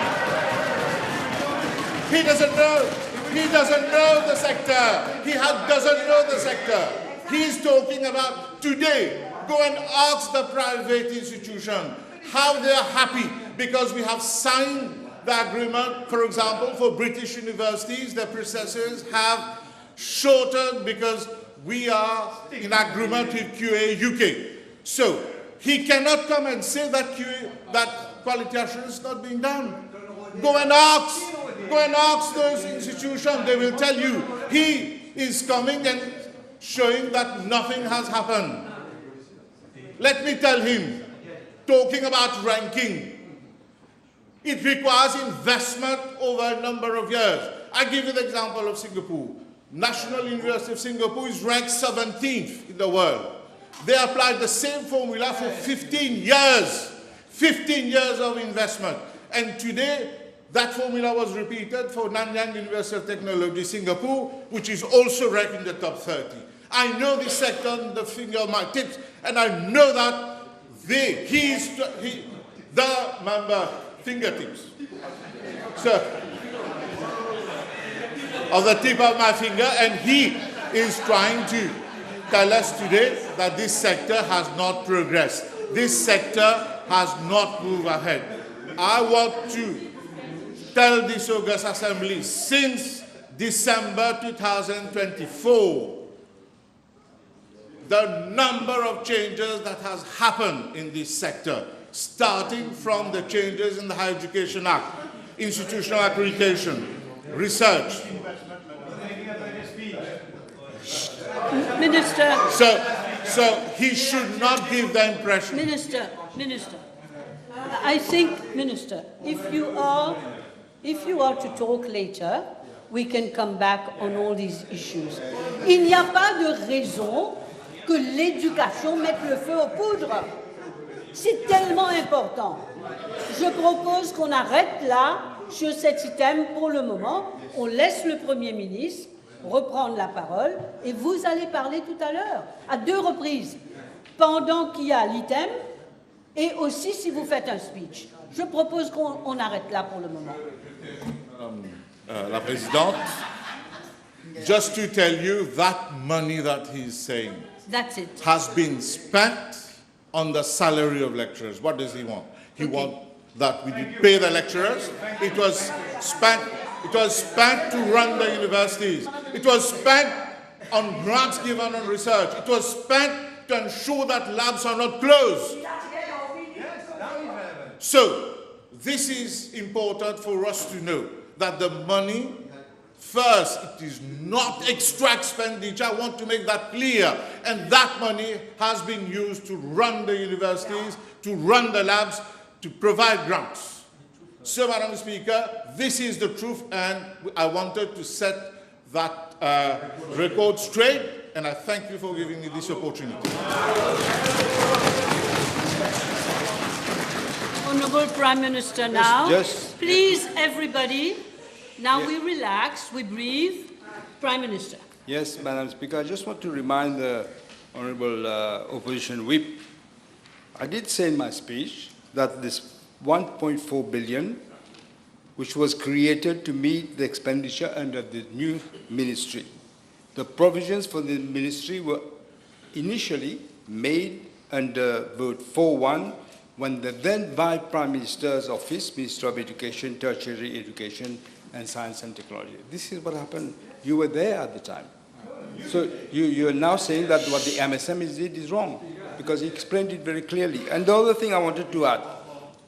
He doesn't know. He doesn't know the sector. He doesn't know the sector. He's talking about today. Go and ask the private institution how they are happy because we have signed the agreement. For example, for British universities, the processes have shortened because we are in agreement with QA UK. So he cannot come and say that quality assurance is not being done. Go and ask those institutions. They will tell you he is coming and showing that nothing has happened. Let me tell him, talking about ranking, it requires investment over a number of years. I give you the example of Singapore. National University of Singapore is ranked 17th in the world. They applied the same formula for 15 years. 15 years of investment. And today, that formula was repeated for Nanyang University of Technology, Singapore, which is also ranked in the top 30. I know this sector on the finger of my tips, and I know that he's the member fingertips. So, of the tip of my finger, and he is trying to tell us today that this sector has not progressed. This sector has not moved ahead. I want to tell this August Assembly, since December 2024, the number of changes that has happened in this sector, starting from the changes in the Higher Education Act, institutional accreditation, research. Minister. So he should not give the impression. Minister, I think, Minister, if you are to talk later, we can come back on all these issues. Il n'y a pas de raison que l'éducation mette le feu aux poudres. C'est tellement important. Je propose qu'on arrête là sur cet item pour le moment. On laisse le Premier ministre reprendre la parole et vous allez parler tout à l'heure, à 2 reprises, pendant qu'il y a l'item et aussi si vous faites un speech. Je propose qu'on arrête là pour le moment. La Présidente, just to tell you that money that he's saying That's it. has been spent on the salary of lecturers. What does he want? He wants that we did pay the lecturers. It was spent to run the universities. It was spent on grants given on research. It was spent to ensure that labs are not closed. So, this is important for us to know, that the money, first, it is not extra expenditure. I want to make that clear. And that money has been used to run the universities, to run the labs, to provide grants. So, Madam Speaker, this is the truth, and I wanted to set that record straight, and I thank you for giving me this opportunity. Honourable Prime Minister now. Please, everybody, now we relax, we breathe. Prime Minister. Yes, Madam Speaker, I just want to remind the Honourable Opposition Whip. I did say in my speech that this 1.4 billion, which was created to meet the expenditure under the new ministry. The provisions for the ministry were initially made under vote 4-1 when the then Vice Prime Minister's office, Minister of Education, Tertiary Education, and Science and Technology. This is what happened. You were there at the time. So you are now saying that what the MSM did is wrong, because he explained it very clearly. And the other thing I wanted to add,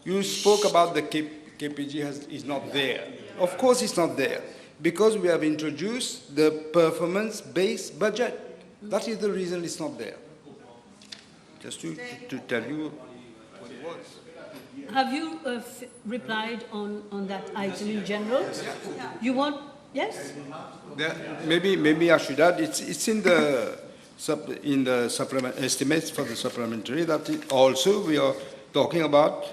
you spoke about the KPG is not there. Of course it's not there, because we have introduced the performance-based budget. That is the reason it's not there. Just to tell you what it was. Have you replied on that item in general? You want, yes? Maybe I should add, it's in the supplement estimates for the supplementary that also we are talking about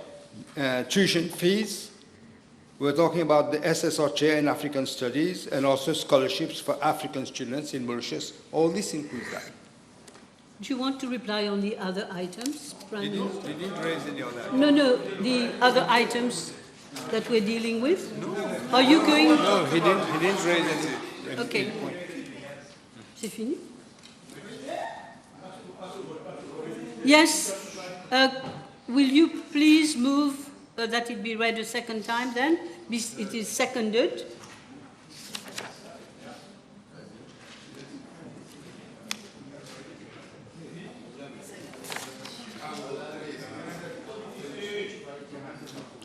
tuition fees. We're talking about the SSR chair in African studies and also scholarships for African students in Mauritius. All this includes that. Do you want to reply on the other items, Prime Minister? He didn't raise any other. No, the other items that we're dealing with? No. Are you going? No, he didn't raise any. Okay. C'est fini? Yes. Will you please move that it be read a second time then? It is seconded.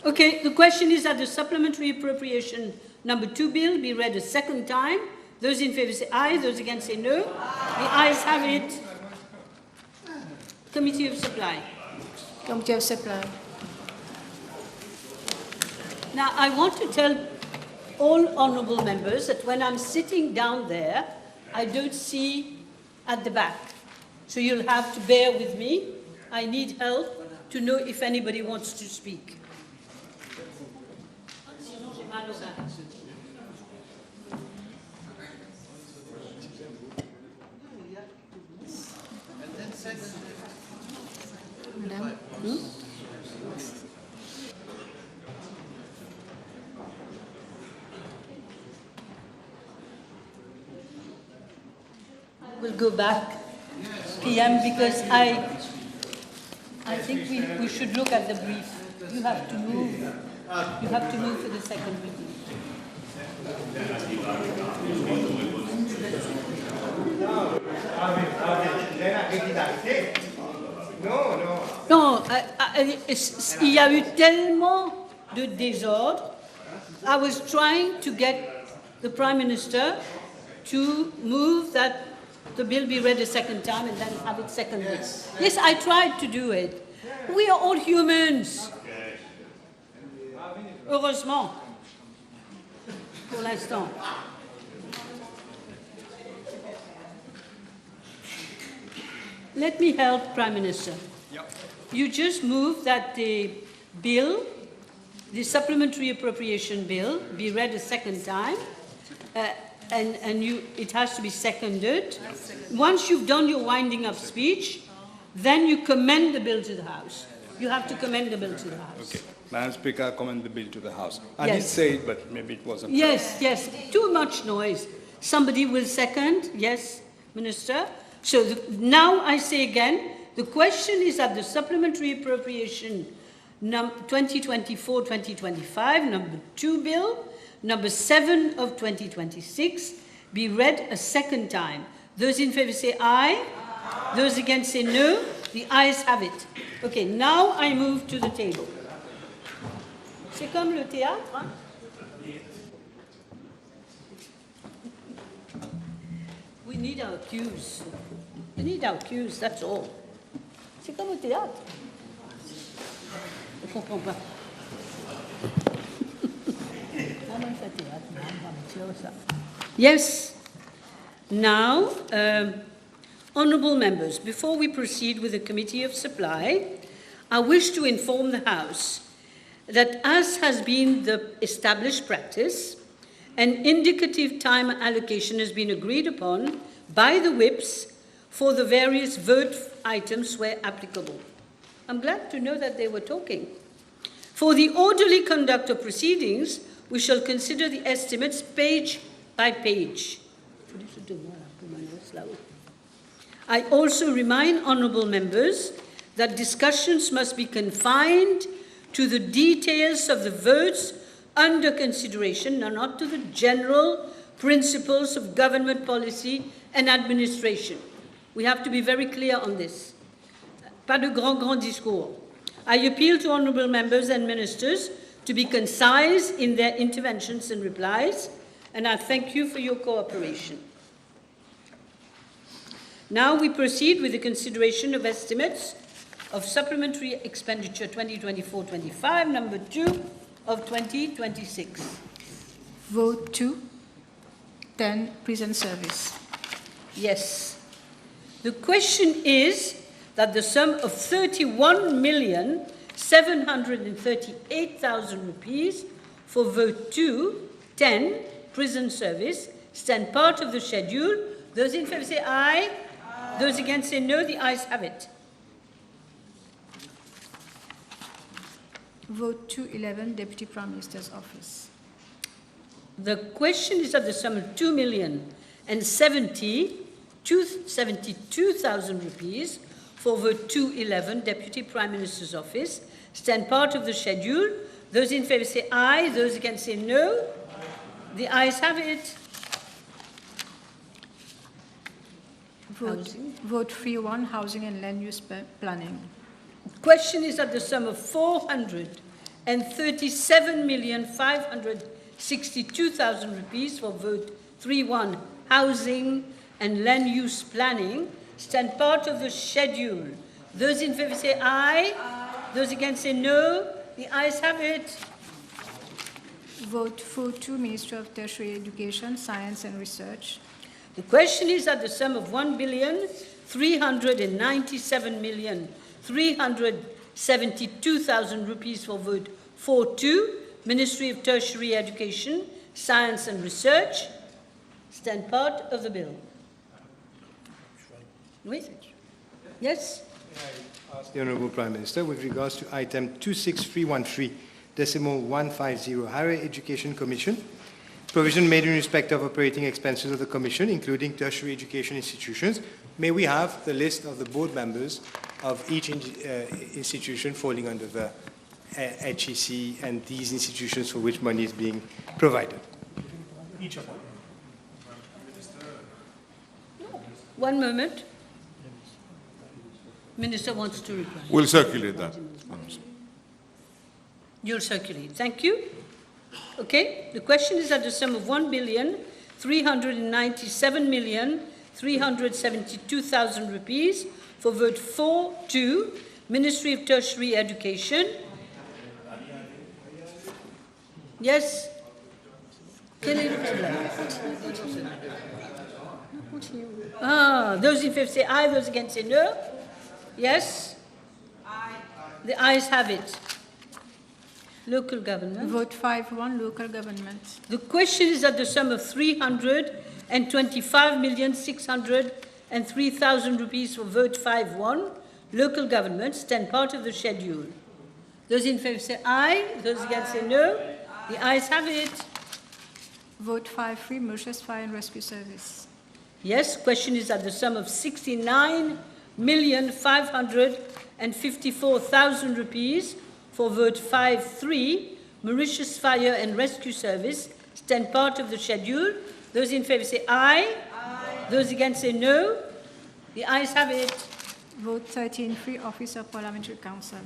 Okay, the question is that the supplementary appropriation number 2 bill be read a second time. Those in favour say aye, those against say no. The ayes have it. Committee of Supply. Committee of Supply. Now, I want to tell all honourable members that when I'm sitting down there, I don't see at the back. So you'll have to bear with me. I need help to know if anybody wants to speak. Madam. We'll go back, PM, because I think we should look at the brief. You have to move. You have to move for the second reading. Non, il y a eu tellement de désordre. I was trying to get the Prime Minister to move that the bill be read a second time and then have it seconded. Yes, I tried to do it. We are all humans. Heureusement, pour l'instant. Let me help, Prime Minister. Yep. You just moved that the bill, the supplementary appropriation bill, be read a second time, and it has to be seconded. Once you've done your winding up speech, then you commend the bill to the House. You have to commend the bill to the House. Okay. Madam Speaker, I commend the bill to the House. I Yes. did say it, but maybe it wasn't. Yes, yes. Too much noise. Somebody will second. Yes, Minister. So now I say again, the question is that the supplementary appropriation 2024-2025, number 2 bill, number 7 of 2026, be read a second time. Those in favour say aye. Those against say no. The ayes have it. Okay, now I move to the table. C'est comme le théâtre, hein? We need our cues. We need our cues, that's all. C'est comme au théâtre. Je ne comprends pas. Yes. Now, honourable members, before we proceed with the Committee of Supply, I wish to inform the House that, as has been the established practice, an indicative time allocation has been agreed upon by the whips for the various vote items where applicable. I'm glad to know that they were talking. For the orderly conduct of proceedings, we shall consider the estimates page by page. I also remind honourable members that discussions must be confined to the details of the votes under consideration, and not to the general principles of government policy and administration. We have to be very clear on this. Pas de grand discours. I appeal to honourable members and ministers to be concise in their interventions and replies, and I thank you for your cooperation. Now we proceed with the consideration of estimates of supplementary expenditure 2024-25, number 2 of 2026. Vote 2, 10, prison service. Yes. The question is that the sum of 31,738,000 rupees for vote 2, 10, prison service, stand part of the schedule. Those in favour say aye. Those against say no. The ayes have it. Vote 2, 11, Deputy Prime Minister's office. The question is that the sum of 2,072,000 rupees for vote 211, Deputy Prime Minister's office, stand part of the schedule. Those in favour say aye. Those against say no. The ayes have it. Vote 3-1, housing and land use planning. Question is that the sum of 437,562,000 rupees for vote 3-1, housing and land use planning, stand part of the schedule. Those in favour say aye. Those against say no. The ayes have it. Vote 4-2, Minister of Tertiary Education, Science and Research. The question is that the sum of 1,397,372,000 rupees for vote 4-2, Ministry of Tertiary Education, Science and Research, stand part of the bill. Oui? Yes? Ask the Honourable Prime Minister with regards to item 26313.150, Higher Education Commission, provision made in respect of operating expenses of the Commission, including tertiary education institutions. May we have the list of the board members of each institution falling under the HEC and these institutions for which money is being provided? Each of them. One moment. Minister wants to reply. We'll circulate that. You'll circulate. Thank you. Okay. The question is that the sum of 1,397,372,000 rupees for vote 4-2, Ministry of Tertiary Education. Yes? Those in favour say aye, those against say no. Yes? Aye. The ayes have it. Local government. Vote 5-1, local government. The question is that the sum of 325,603,000 rupees for vote 5-1, local government, stand part of the schedule. Those in favour say aye, those against say no. The ayes have it. Vote 5-3, Mauritius Fire and Rescue Service. Yes, question is that the sum of 69,554,000 rupees for vote 5-3, Mauritius Fire and Rescue Service, stand part of the schedule. Those in favour say aye. Aye. Those against say no. The ayes have it. Vote 13-3, Office of Parliamentary Council.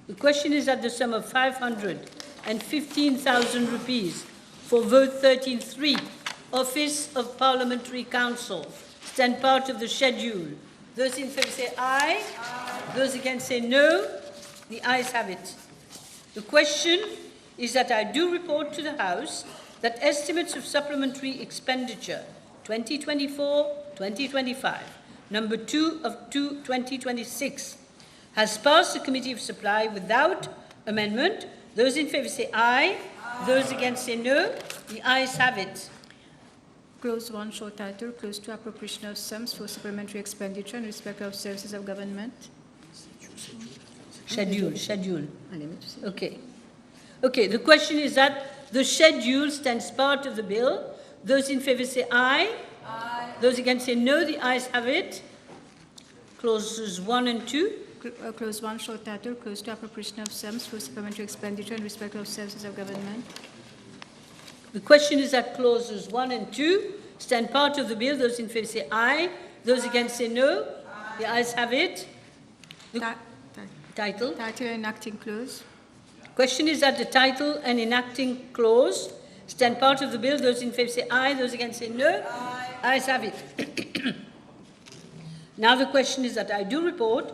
The question is that the sum of 515,000 rupees for vote 13-3, Office of Parliamentary Council, stand part of the schedule. Those in favour say aye. Aye. Those against say no. The ayes have it. The question is that I do report to the House that estimates of supplementary expenditure 2024-2025, number 2 of 2026, has passed the Committee of Supply without amendment. Those in favour say aye. Aye. Those against say no. The ayes have it. Clause 1, short title, Clause 2, appropriation of sums for supplementary expenditure in respect of services of government. Schedule. Okay. Okay, the question is that the schedule stands part of the bill. Those in favour say aye. Aye. Those against say no. The ayes have it. Clauses 1 and 2. Clause 1, short title, Clause 2, appropriation of sums for supplementary expenditure in respect of services of government. The question is that clauses 1 and 2 stand part of the bill. Those in favour say aye. Those against say no. The ayes have it. The title. Title and enacting clause. Question is that the title and enacting clause stand part of the bill. Those in favour say aye. Those against say no. Ayes have it. Now the question is that I do report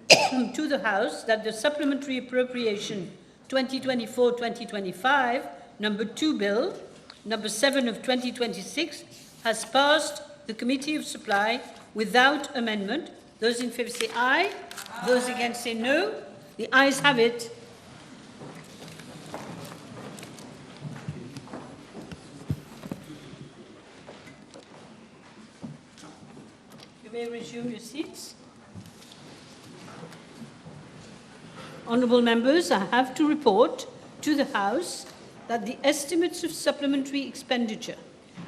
to the House that the Supplementary Appropriation 2024-2025 number 2 bill, number 7 of 2026, has passed the Committee of Supply without amendment. Those in favour say aye. Those against say no. The ayes have it. You may resume your seats. Honourable members, I have to report to the House that the estimates of supplementary expenditure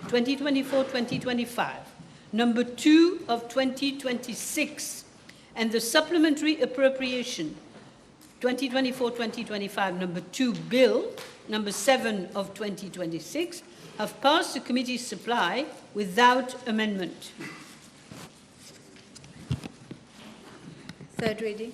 2024-2025, number 2 of 2026, and the supplementary appropriation 2024-2025, number 2 bill, number 7 of 2026, have passed the committee's supply without amendment. Third reading.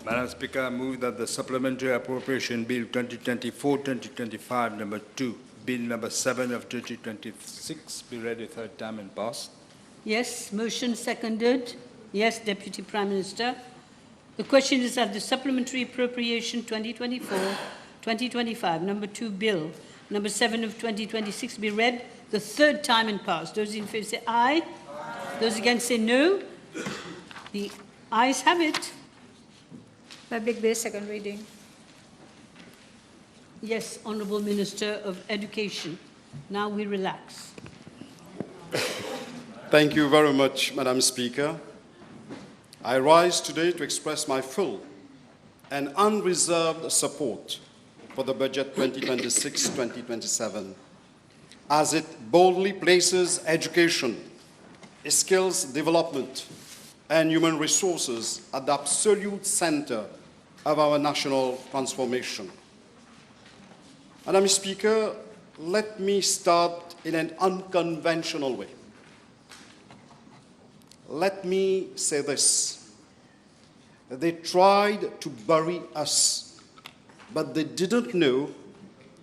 Madam Speaker, I move that the Supplementary Appropriation Bill 2024-2025, number 2, Bill number 7 of 2026, be read a third time and passed. Yes, motion seconded. Yes, Deputy Prime Minister. The question is that the Supplementary Appropriation 2024-2025, number 2 Bill, number 7 of 2026, be read the third time and passed. Those in favour say aye. Those against say no. The ayes have it. Public bill, second reading. Yes, Honourable Minister of Education. Now we relax. Thank you very much, Madam Speaker. I rise today to express my full and unreserved support for the budget 2026-2027, as it boldly places education, skills development, and human resources at the absolute center of our national transformation. Madam Speaker, let me start in an unconventional way. Let me say this. They tried to bury us, but they didn't know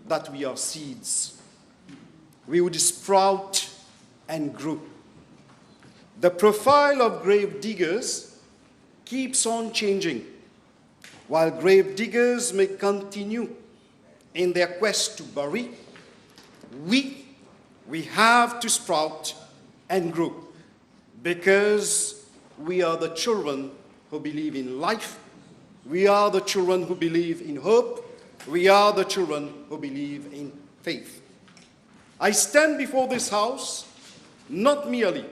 that we are seeds. We would sprout and grow. The profile of grave diggers keeps on changing. While grave diggers may continue in their quest to bury, we have to sprout and grow, because we are the children who believe in life, we are the children who believe in hope, we are the children who believe in faith. I stand before this House not merely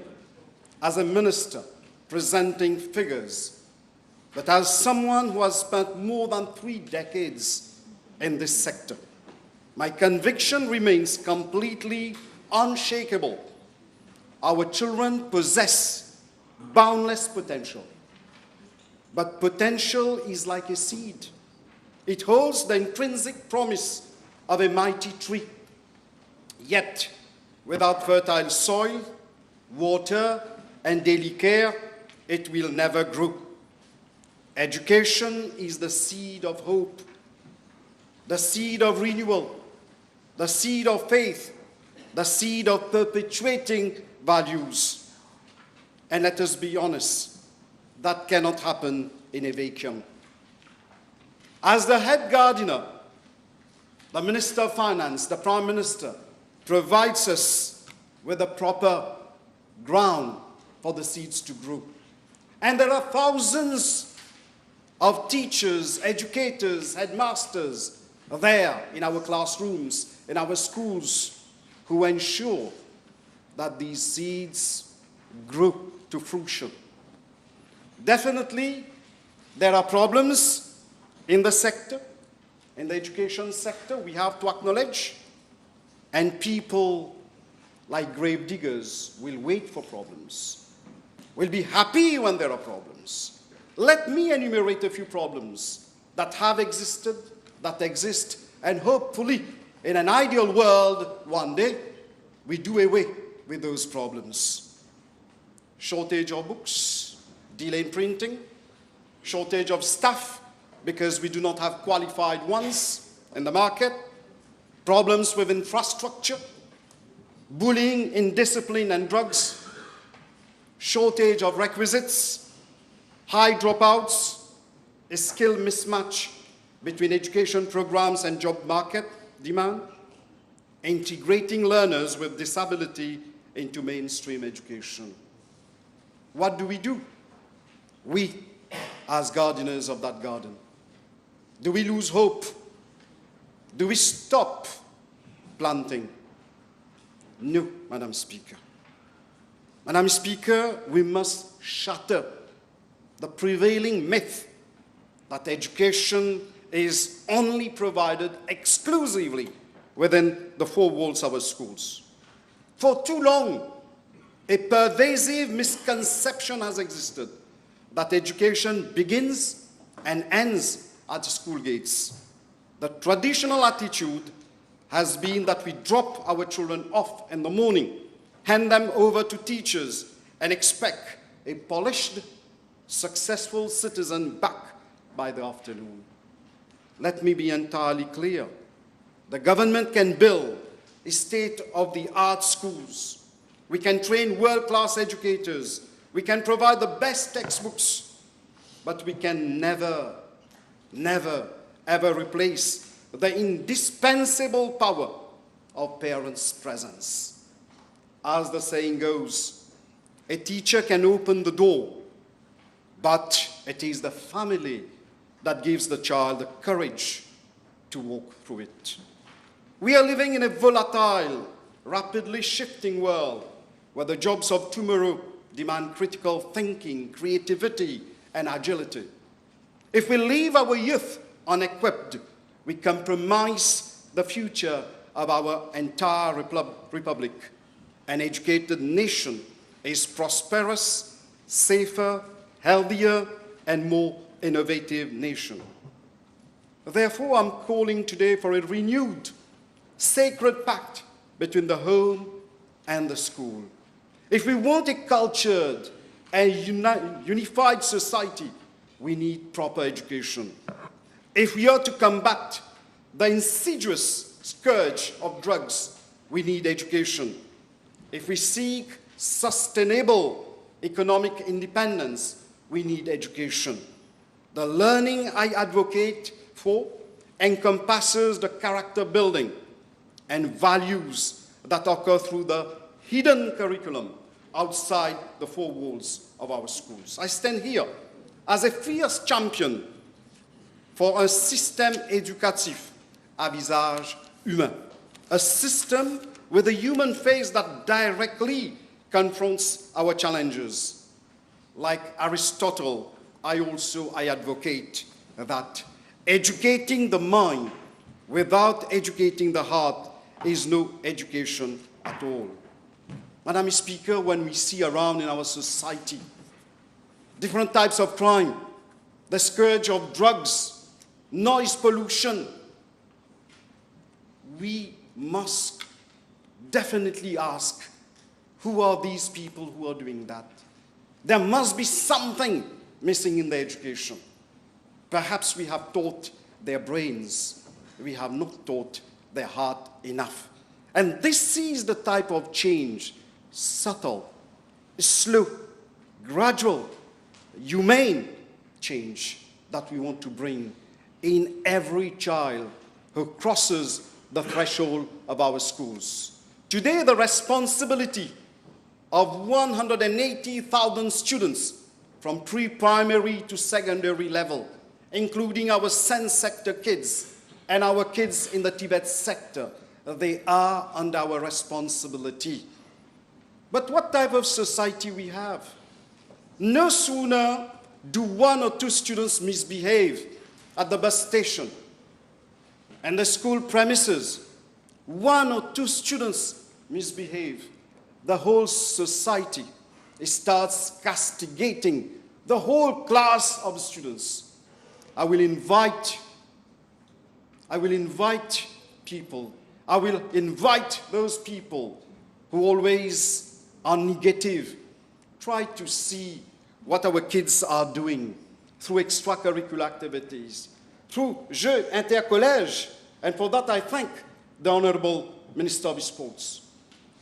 as a minister presenting figures, but as someone who has spent more than 3 decades in this sector. My conviction remains completely unshakable. Our children possess boundless potential. But potential is like a seed. It holds the intrinsic promise of a mighty tree. Yet, without fertile soil, water, and daily care, it will never grow. Education is the seed of hope, the seed of renewal, the seed of faith, the seed of perpetuating values. And let us be honest, that cannot happen in a vacuum. As the head gardener, the Minister of Finance, the Prime Minister, provides us with the proper ground for the seeds to grow. And there are thousands of teachers, educators, headmasters there in our classrooms, in our schools, who ensure that these seeds grow to fruition. Definitely, there are problems in the sector, in the education sector, we have to acknowledge, and people like grave diggers will wait for problems. will be happy when there are problems. Let me enumerate a few problems that have existed, that exist, and hopefully, in an ideal world, one day, we do away with those problems. Shortage of books, delay in printing, shortage of staff because we do not have qualified ones in the market, problems with infrastructure, bullying, indiscipline, and drugs, shortage of requisites, high dropouts, a skill mismatch between education programs and job market demand, integrating learners with disability into mainstream education. What do? We, as gardeners of that garden, do we lose hope? Do we stop planting? No, Madam Speaker. Madam Speaker, we must shatter the prevailing myth that education is only provided exclusively within the four walls of our schools. For too long, a pervasive misconception has existed that education begins and ends at school gates. The traditional attitude has been that we drop our children off in the morning, hand them over to teachers, and expect a polished, successful citizen back by the afternoon. Let me be entirely clear. The government can build state-of-the-art schools. We can train world-class educators. We can provide the best textbooks. But we can never, ever replace the indispensable power of parents' presence. As the saying goes, a teacher can open the door, but it is the family that gives the child the courage to walk through it. We are living in a volatile, rapidly shifting world where the jobs of tomorrow demand critical thinking, creativity, and agility. If we leave our youth unequipped, we compromise the future of our entire republic. An educated nation is prosperous, safer, healthier, and more innovative nation. Therefore, I'm calling today for a renewed, sacred pact between the home and the school. If we want a cultured and unified society, we need proper education. If we are to combat the insidious scourge of drugs, we need education. If we seek sustainable economic independence, we need education. The learning I advocate for encompasses the character building and values that occur through the hidden curriculum outside the four walls of our schools. I stand here as a fierce champion for a système éducatif à visage humain, a system with a human face that directly confronts our challenges. Like Aristotle, I advocate that educating the mind without educating the heart is no education at all. Madam Speaker, when we see around in our society different types of crime, the scourge of drugs, noise pollution, we must definitely ask, who are these people who are doing that? There must be something missing in their education. Perhaps we have taught their brains, we have not taught their heart enough. And this is the type of change, subtle, slow, gradual, humane change that we want to bring in every child who crosses the threshold of our schools. Today, the responsibility of 180,000 students from pre-primary to secondary level, including our SEN sector kids and our kids in the Tibet sector, they are under our responsibility. But what type of society we have? No sooner do 1 or 2 students misbehave at the bus station and the school premises, 1 or 2 students misbehave, the whole society starts castigating the whole class of students, I will invite those people who always are negative, try to see what our kids are doing through extracurricular activities, through Jeux Intercollèges, and for that I thank the Honorable Minister of Sports.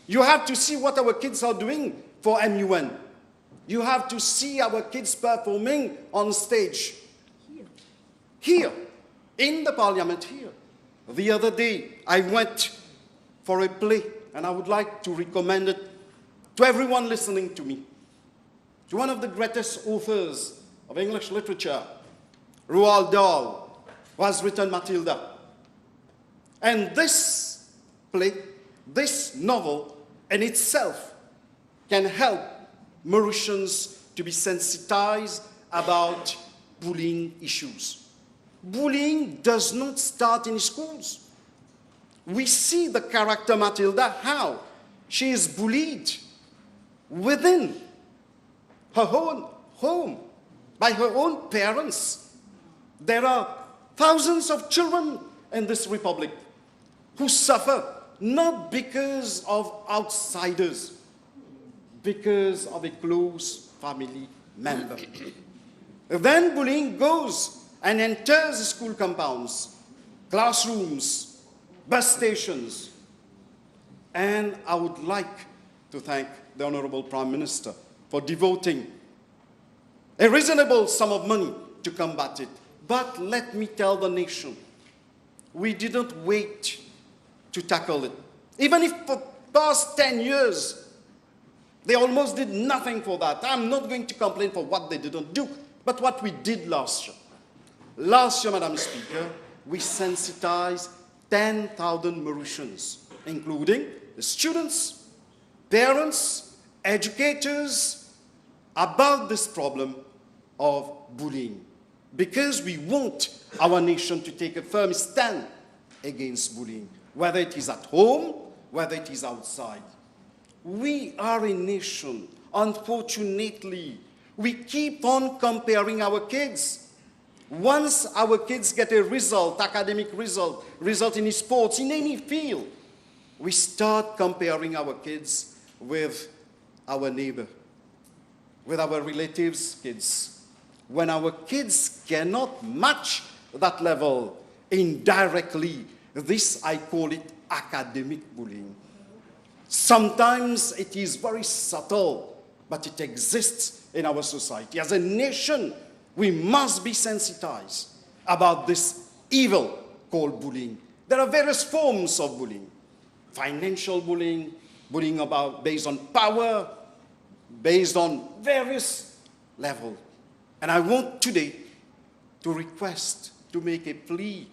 You have to see what our kids are doing for MUN. You have to see our kids performing on stage. Here, in the Parliament here. The other day, I went for a play, and I would like to recommend it to everyone listening to me, to one of the greatest authors of English literature, Roald Dahl, who has written Matilda. And this play, this novel in itself can help Mauritians to be sensitized about bullying issues. Bullying does not start in schools. We see the character Matilda, how she is bullied within her own home by her own parents. There are thousands of children in this republic who suffer not because of outsiders, because of a close family member. Then bullying goes and enters school compounds, classrooms, bus stations. And I would like to thank the Honorable Prime Minister for devoting a reasonable sum of money to combat it. But let me tell the nation, we didn't wait to tackle it. Even if for the past 10 years, they almost did nothing for that. I'm not going to complain for what they didn't do, but what we did last year. Last year, Madam Speaker, we sensitized 10,000 Mauritians, including the students, parents, educators, about this problem of bullying. Because we want our nation to take a firm stand against bullying, whether it is at home, whether it is outside. We are a nation, unfortunately, we keep on comparing our kids. Once our kids get a result, academic result in sports, in any field, we start comparing our kids with our neighbor, with our relatives' kids. When our kids cannot match that level indirectly, this I call it academic bullying. Sometimes it is very subtle, but it exists in our society. As a nation, we must be sensitized about this evil called bullying. There are various forms of bullying. Financial bullying, bullying based on power, based on various levels. And I want today to request, to make a plea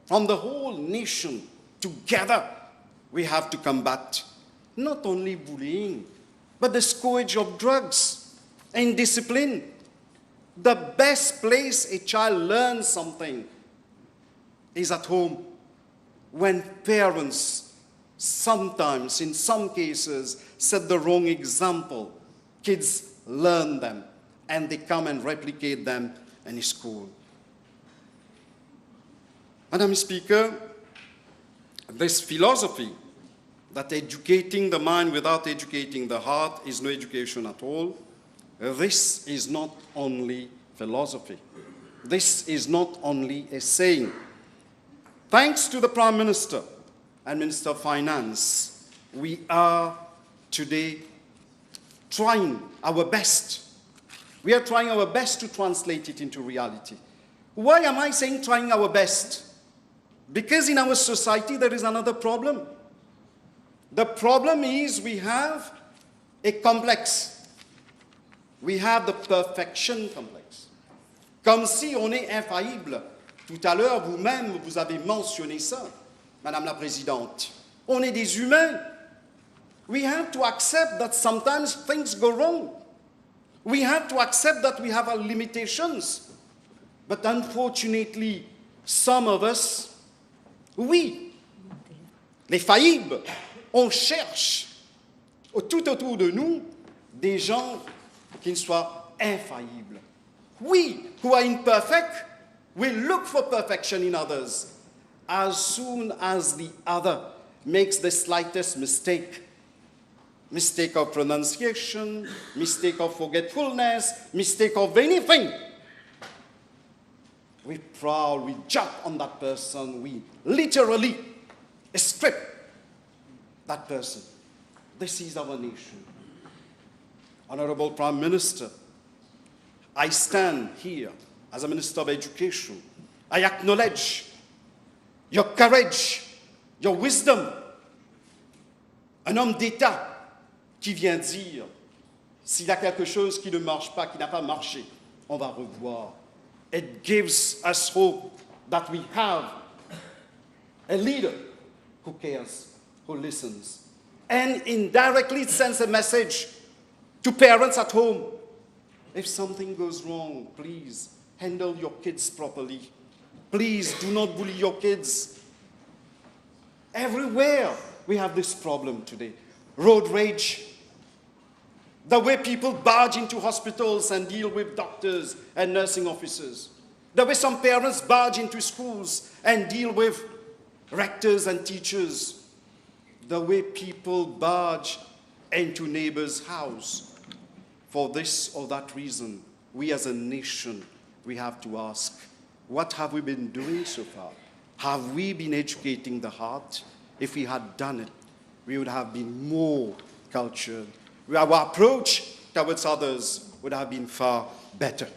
from the whole nation. Together, we have to combat not only bullying, but the scourge of drugs and discipline. The best place a child learns something is at home. When parents sometimes, in some cases, set the wrong example, kids learn them and they come and replicate them in school. Madam Speaker, this philosophy that educating the mind without educating the heart is no education at all, this is not only philosophy. This is not only a saying. Thanks to the Prime Minister and Minister of Finance, we are today trying our best. We are trying our best to translate it into reality. Why am I saying trying our best? Because in our society there is another problem. The problem is we have a complex. We have the perfection complex. Comme si on est infaillible. Tout à l'heure, vous-même, vous avez mentionné ça, Madame la Présidente. On est des humains. We have to accept that sometimes things go wrong. We have to accept that we have our limitations. But unfortunately, some of us, oui, les faillibles, on cherche tout autour de nous des gens qui soient infaillibles. We, who are imperfect, will look for perfection in others. As soon as the other makes the slightest mistake, mistake of pronunciation, mistake of forgetfulness, mistake of anything, we prowl, we jump on that person, we literally strip that person. This is our nation. Honorable Prime Minister, I stand here as a Minister of Education. I acknowledge your courage, your wisdom. Un homme d'État qui vient dire, s'il y a quelque chose qui ne marche pas, qui n'a pas marché, on va revoir. It gives us hope that we have a leader who cares, who listens, and indirectly sends a message to parents at home. If something goes wrong, please handle your kids properly. Please do not bully your kids. Everywhere we have this problem today. Road rage, the way people barge into hospitals and deal with doctors and nursing officers, the way some parents barge into schools and deal with rectors and teachers, the way people barge into neighbors' house. For this or that reason, we as a nation, we have to ask, what have we been doing so far? Have we been educating the heart? If we had done it, we would have been more cultured. Our approach towards others would have been far better.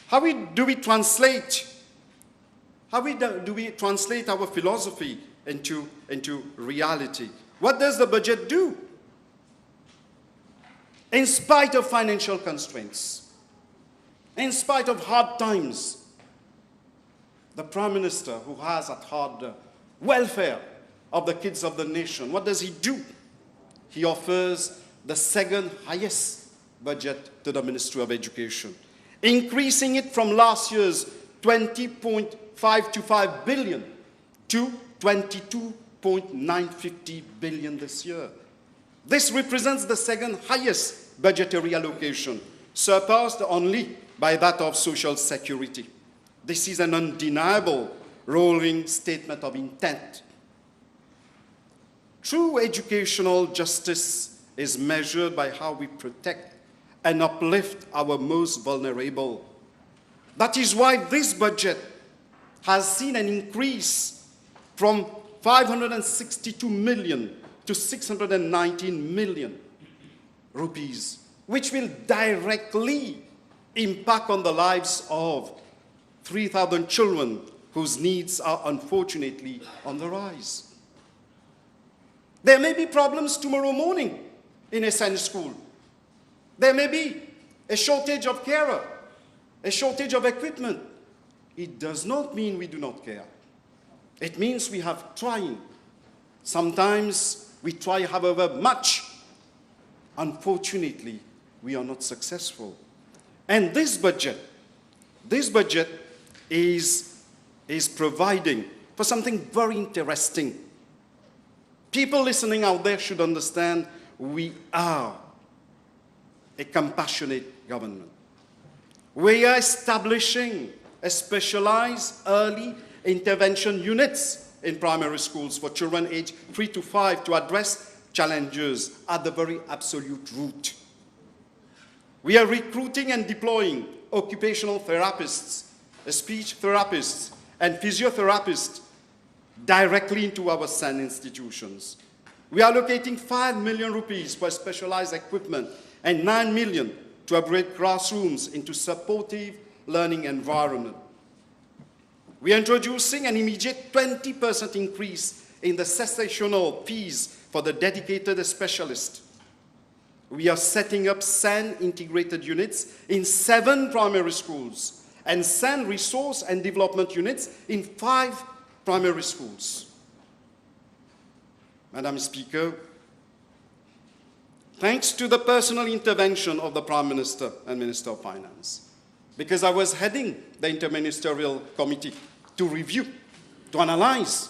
How do we translate our philosophy into reality? What does the budget do? In spite of financial constraints, in spite of hard times, the Prime Minister, who has at heart the welfare of the kids of the nation, what does he do? He offers the second highest budget to the Ministry of Education, increasing it from last year's 20.525 billion to 22.950 billion this year. This represents the second highest budgetary allocation, surpassed only by that of Social Security. This is an undeniable rolling statement of intent. True educational justice is measured by how we protect and uplift our most vulnerable. That is why this budget has seen an increase from 562 million to 619 million rupees, which will directly impact on the lives of 3,000 children whose needs are unfortunately on the rise. There may be problems tomorrow morning in a SEN school. There may be a shortage of carer, a shortage of equipment. It does not mean we do not care. It means we have trying. Sometimes we try, however much. Unfortunately, we are not successful. And this budget is providing for something very interesting. People listening out there should understand we are a compassionate government. We are establishing a specialized early intervention units in primary schools for children aged 3 to 5 to address challenges at the very absolute root. We are recruiting and deploying occupational therapists, speech therapists, and physiotherapists directly into our SEN institutions. We are allocating 5 million rupees for specialized equipment and 9 million to upgrade classrooms into supportive learning environment. We are introducing an immediate 20% increase in the cessational fees for the dedicated specialist. We are setting up SEN integrated units in 7 primary schools and SEN resource and development units in 5 primary schools. Madam Speaker, thanks to the personal intervention of the Prime Minister and Minister of Finance, because I was heading the Interministerial Committee to review, to analyze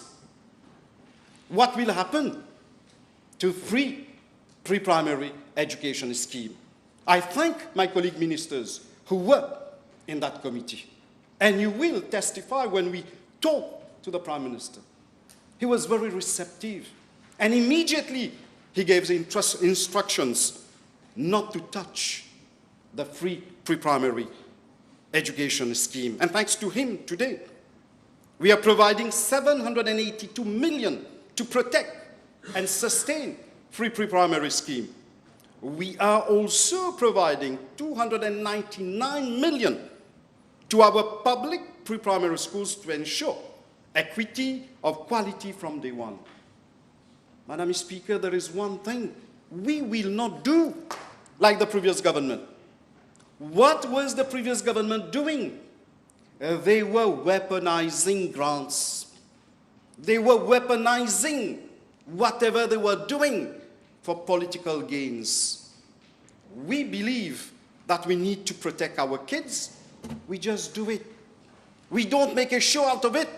what will happen to 3 pre-primary education schemes. I thank my colleague ministers who were in that committee. And you will testify when we talk to the Prime Minister. He was very receptive. And immediately he gave the instructions not to touch the free pre-primary education scheme. And thanks to him today, we are providing 782 million to protect and sustain free pre-primary scheme. We are also providing 299 million to our public pre-primary schools to ensure equity of quality from day one. Madam Speaker, there is one thing we will not do like the previous government. What was the previous government doing? They were weaponizing grants. They were weaponizing whatever they were doing for political gains. We believe that we need to protect our kids. We just do it. We don't make a show out of it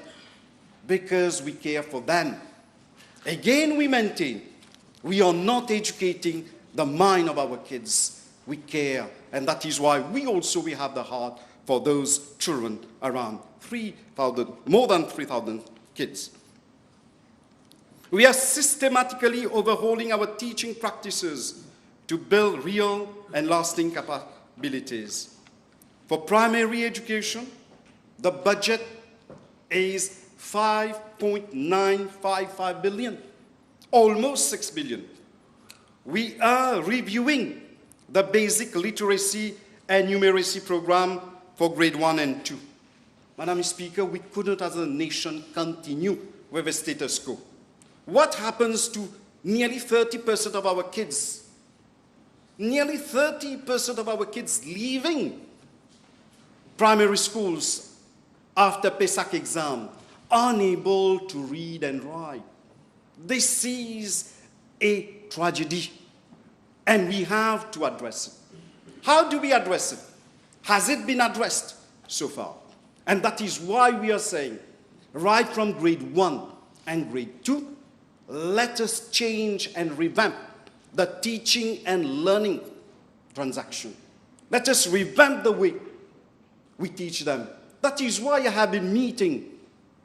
because we care for them. Again, we maintain we are not educating the mind of our kids. We care, and that is why we have the heart for those children, around 3,000, more than 3,000 kids. We are systematically overhauling our teaching practices to build real and lasting capabilities. For primary education, the budget is 5.955 billion, almost 6 billion. We are reviewing the basic literacy and numeracy program for grade 1 and 2. Madam Speaker, we couldn't as a nation continue with the status quo. What happens to nearly 30% of our kids? Nearly 30% of our kids leaving primary schools after PESAC exam, unable to read and write. This is a tragedy, and we have to address it. How do we address it? Has it been addressed so far? And that is why we are saying, right from grade 1 and grade 2, let us change and revamp the teaching and learning transaction. Let us revamp the way we teach them. That is why I have been meeting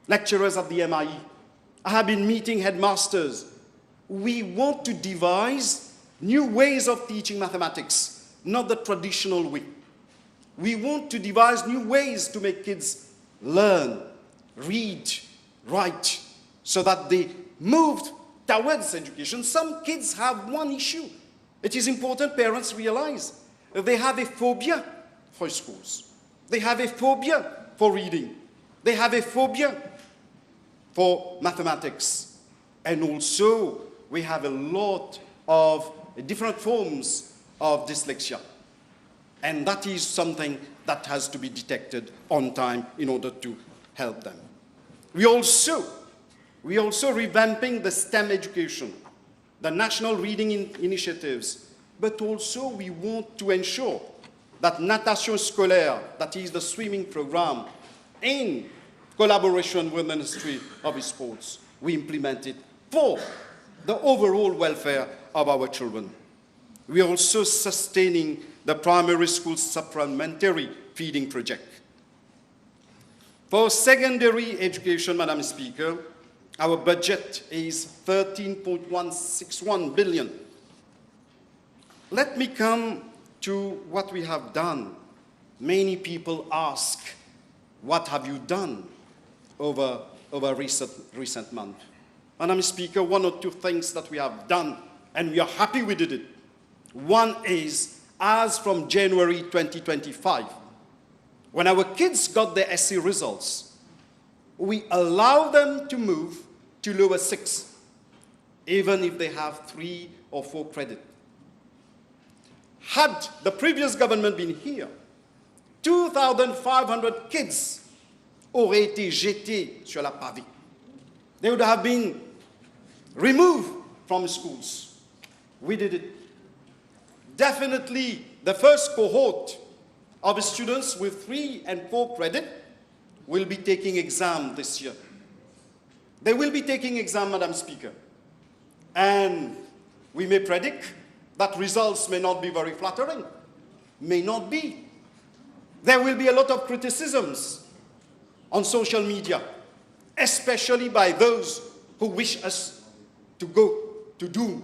lecturers at the MIE. I have been meeting headmasters. We want to devise new ways of teaching mathematics, not the traditional way. We want to devise new ways to make kids learn, read, write, so that they move towards education. Some kids have one issue. It is important parents realize they have a phobia for schools. They have a phobia for reading. They have a phobia for mathematics. And also, we have a lot of different forms of dyslexia. And that is something that has to be detected on time in order to help them. We also revamping the STEM education, the national reading initiatives, but also we want to ensure that natation scolaire, that is the swimming program, in collaboration with the Ministry of Sports, we implement it for the overall welfare of our children. We are also sustaining the primary school supplementary feeding project. For secondary education, Madam Speaker, our budget is 13.161 billion. Let me come to what we have done. Many people ask, what have you done over recent months? Madam Speaker, one or two things that we have done, and we are happy we did it. One is, as from January 2025, when our kids got their SC results, we allow them to move to lower 6, even if they have 3 or 4 credit. Had the previous government been here, 2,500 kids auraient été jetés sur la pavée. They would have been removed from schools. We did it. Definitely, the first cohort of students with 3 and 4 credit will be taking exam this year. They will be taking exam, Madam Speaker. And we may predict that results may not be very flattering. may not be. There will be a lot of criticisms on social media, especially by those who wish us to go to doom.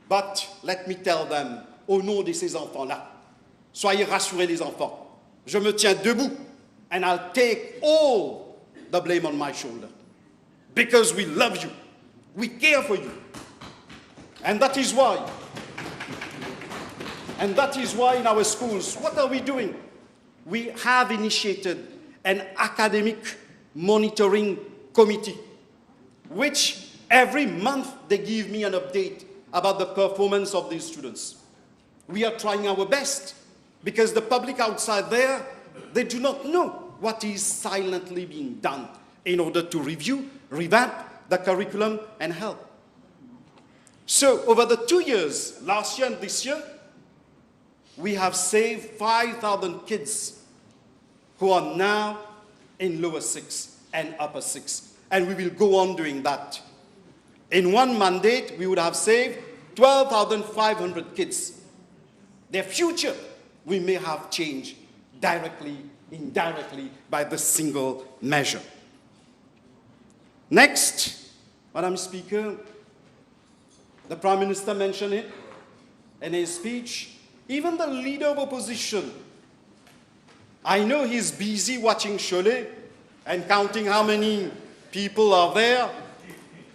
But let me tell them, au nom de ces enfants-là, soyez rassurés les enfants, je me tiens debout and I'll take all the blame on my shoulder. Because we love you, we care for you. And that is why in our schools, what are we doing? We have initiated an academic monitoring committee, which every month they give me an update about the performance of these students. We are trying our best because the public outside there, they do not know what is silently being done in order to review, revamp the curriculum and help. So over the 2 years, last year and this year, we have saved 5,000 kids who are now in lower 6 and upper 6. And we will go on doing that. In one mandate, we would have saved 12,500 kids. Their future, we may have changed directly, indirectly, by this single measure. Next, Madam Speaker, the Prime Minister mentioned it in his speech. Even the leader of opposition, I know he's busy watching Cholet and counting how many people are there,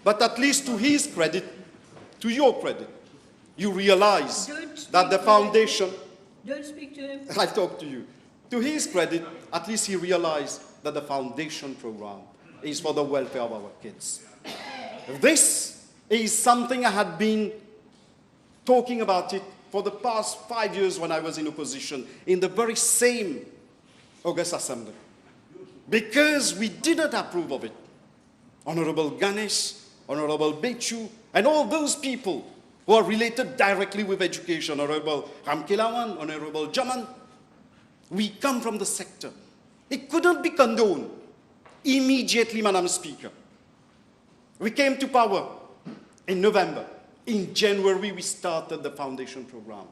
but at least to his credit, to your credit, you realize that the foundation... Don't speak to him. I talk to you. To his credit, at least he realized that the foundation program is for the welfare of our kids. This is something I had been talking about it for the past 5 years when I was in opposition, in the very same August Assembly. Because we didn't approve of it. Honorable Ganesh, Honorable Bechu, and all those people who are related directly with education, Honorable Ramkelawan, Honorable Jaman, we come from the sector. It couldn't be condoned. Immediately, Madam Speaker, we came to power in November. In January, we started the foundation program.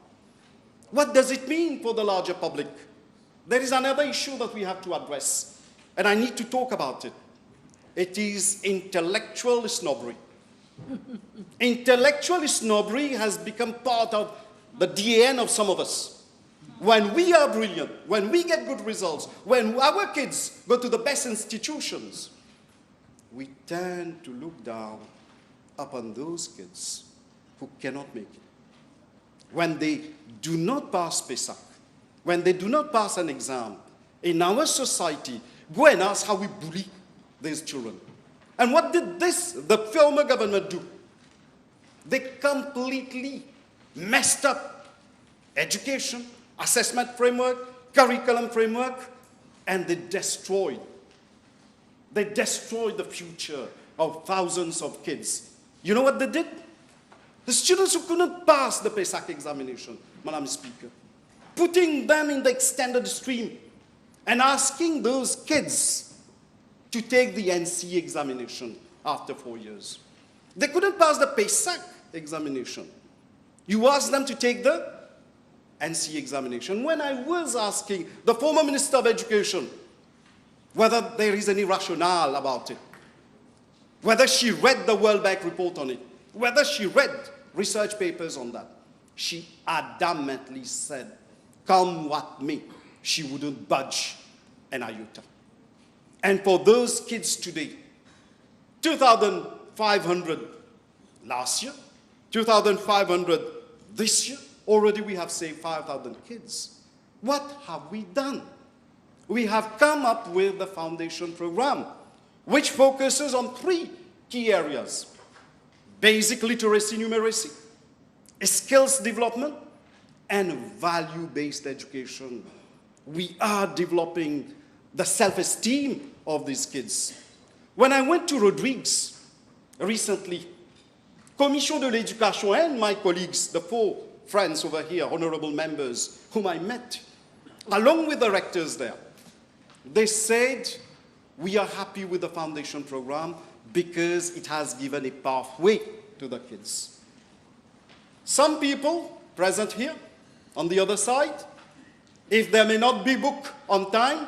What does it mean for the larger public? There is another issue that we have to address, and I need to talk about it. It is intellectual snobbery. Intellectual snobbery has become part of the DNA of some of us. When we are brilliant, when we get good results, when our kids go to the best institutions, we tend to look down upon those kids who cannot make it. When they do not pass PESAC, when they do not pass an exam, in our society, go and ask how we bully these children. And what did the former government do? They completely messed up education, assessment framework, curriculum framework, and they destroyed the future of thousands of kids. You know what they did? The students who couldn't pass the PESAC examination, Madam Speaker, putting them in the extended stream and asking those kids to take the NC examination after 4 years. They couldn't pass the PESAC examination. You asked them to take the NC examination. When I was asking the former Minister of Education whether there is any rationale about it, whether she read the World Bank report on it, whether she read research papers on that, she adamantly said, come what may, she wouldn't budge an iota. And for those kids today, 2,500 last year, 2,500 this year, already we have saved 5,000 kids. What have we done? We have come up with the foundation program, which focuses on 3 key areas: basic literacy, numeracy, skills development, and value-based education. We are developing the self-esteem of these kids. When I went to Rodrigues recently, Commission de l'Éducation and my colleagues, the 4 friends over here, honorable members, whom I met, along with the rectors there, they said, we are happy with the foundation program because it has given a pathway to the kids. Some people present here On the other side, if there may not be book on time,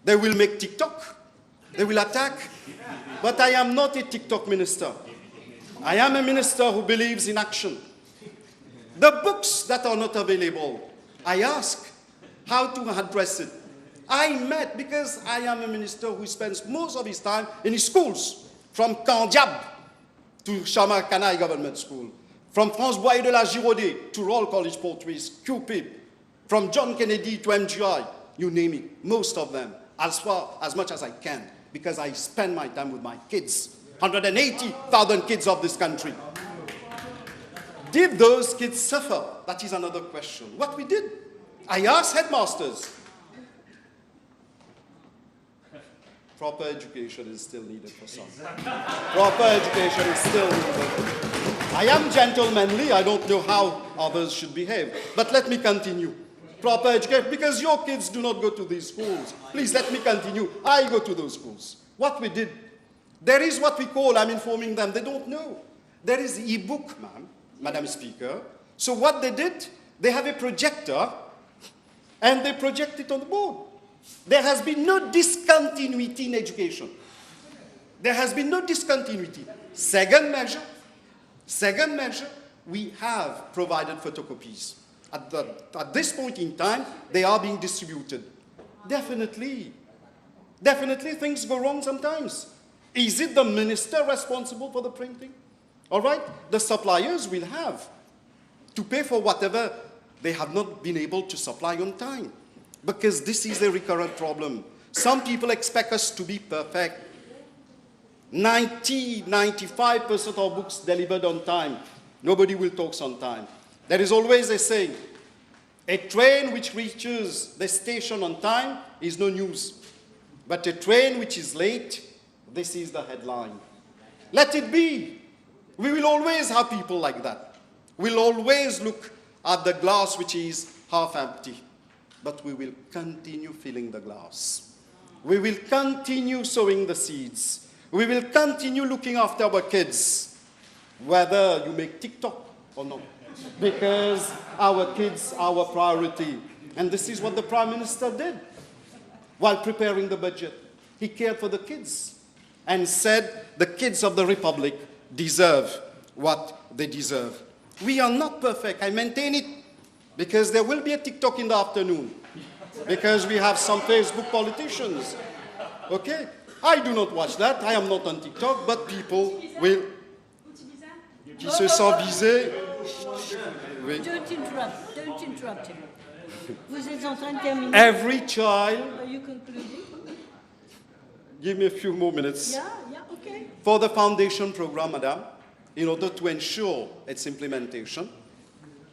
they will make TikTok, they will attack. But I am not a TikTok minister. I am a minister who believes in action. The books that are not available, I ask how to address it. I met, because I am a minister who spends most of his time in his schools, from Kandiab to Chamarcanai Government School, from France Boyer de la Giraudet to Royal College Portuguese, Cupid, from John Kennedy to MGI, you name it, most of them, as much as I can, because I spend my time with my kids, 180,000 kids of this country. Did those kids suffer? That is another question. What we did, I asked headmasters. Proper education is still needed for some. Proper education is still needed. I am gentlemanly, I don't know how others should behave. But let me continue. Proper education, because your kids do not go to these schools. Please let me continue. I go to those schools. What we did, there is what we call, I'm informing them, they don't know. There is e-book, Madam Speaker. So what they did, they have a projector and they project it on the board. There has been no discontinuity in education. There has been no discontinuity. Second measure, we have provided photocopies. At this point in time, they are being distributed. Definitely things go wrong sometimes. Is it the minister responsible for the printing? All right, the suppliers will have to pay for whatever they have not been able to supply on time. Because this is a recurrent problem. Some people expect us to be perfect. 95% of books delivered on time. Nobody will talk on time. There is always a saying, a train which reaches the station on time is no news. But a train which is late, this is the headline. Let it be. We will always have people like that. We'll always look at the glass which is half empty. But we will continue filling the glass. We will continue sowing the seeds. We will continue looking after our kids, whether you make TikTok or not, because our kids are our priority. And this is what the Prime Minister did while preparing the budget. He cared for the kids and said the kids of the Republic deserve what they deserve. We are not perfect, I maintain it. Because there will be a TikTok in the afternoon. Because we have some Facebook politicians. Okay? I do not watch that. I am not on TikTok, but people will... Qui se sent visé. Oui. Don't interrupt him. Vous êtes en train de terminer. Every child... Are you concluding? Give me a few more minutes. Yeah, okay. For the foundation program, Madam, in order to ensure its implementation,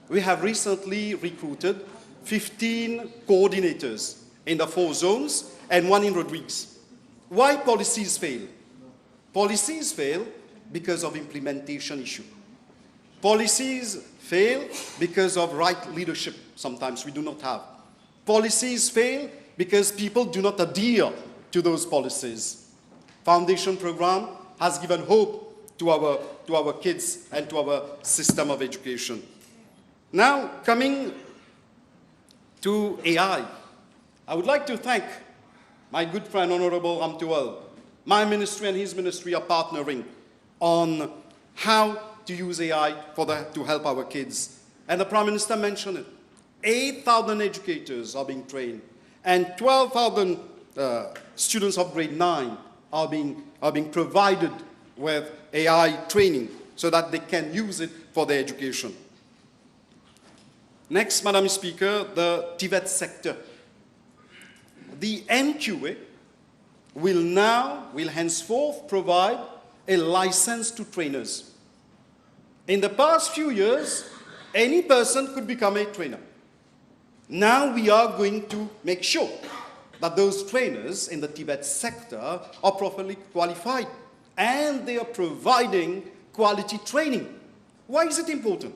we have recently recruited 15 coordinators in the 4 zones and 1 in Rodrigues. Why policies fail? Policies fail because of implementation issue. Policies fail because of right leadership. Sometimes we do not have. Policies fail because people do not adhere to those policies. Foundation program has given hope to our kids and to our system of education. Now, coming to AI, I would like to thank my good friend, Honorable Ramtual. My ministry and his ministry are partnering on how to use AI to help our kids. And the Prime Minister mentioned it. 8,000 educators are being trained, and 12,000 students of grade 9 are being provided with AI training so that they can use it for their education. Next, Madam Speaker, the TVET sector. The NQA will henceforth provide a license to trainers. In the past few years, any person could become a trainer. Now we are going to make sure that those trainers in the TVET sector are properly qualified and they are providing quality training. Why is it important?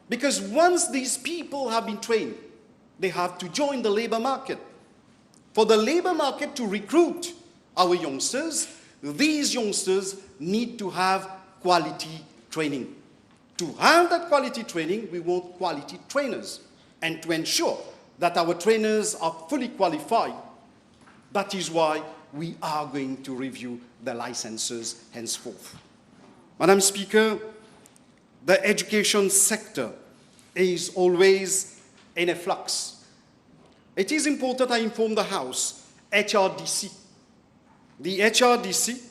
Because once these people have been trained, they have to join the labor market. For the labor market to recruit our youngsters, these youngsters need to have quality training. To have that quality training, we want quality trainers. and to ensure that our trainers are fully qualified. That is why we are going to review the licenses henceforth. Madam Speaker, the education sector is always in a flux. It is important I inform the House, HRDC. The HRDC,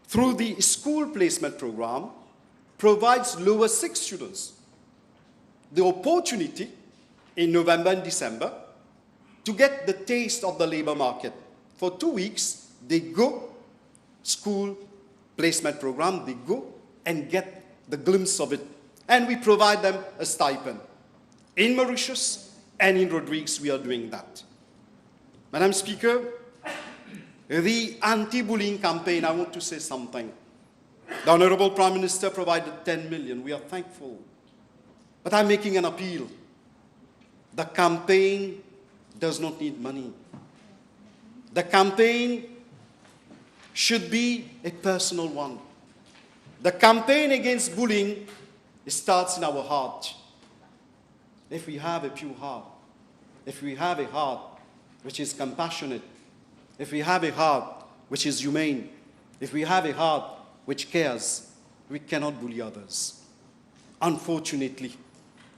through the school placement program, provides lower 6 students the opportunity in November and December to get the taste of the labor market. For 2 weeks, they go school placement program, they go and get the glimpse of it. And we provide them a stipend. In Mauritius and in Rodrigues, we are doing that. Madam Speaker, the anti-bullying campaign, I want to say something. The Honorable Prime Minister provided 10 million. We are thankful. But I'm making an appeal. The campaign does not need money. The campaign should be a personal one. The campaign against bullying starts in our heart. If we have a pure heart, if we have a heart which is compassionate, if we have a heart which is humane, if we have a heart which cares, we cannot bully others. Unfortunately,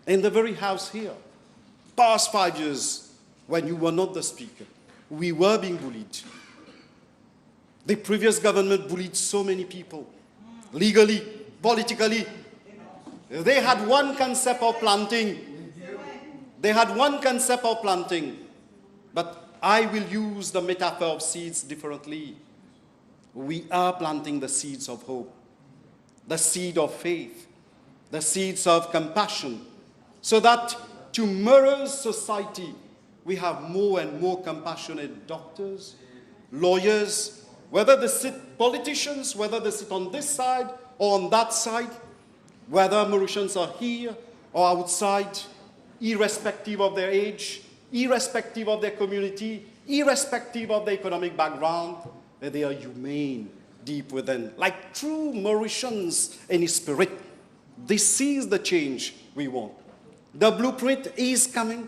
in the very house here, past 5 years, when you were not the Speaker, we were being bullied. The previous government bullied so many people, legally, politically. They had one concept of planting. They had one concept of planting. But I will use the metaphor of seeds differently. We are planting the seeds of hope, the seed of faith, the seeds of compassion, so that tomorrow's society, we have more and more compassionate doctors, lawyers, whether they sit politicians, whether they sit on this side or on that side, whether Mauritians are here or outside, irrespective of their age, irrespective of their community, irrespective of their economic background, they are humane deep within, like true Mauritians in spirit. This is the change we want. The blueprint is coming.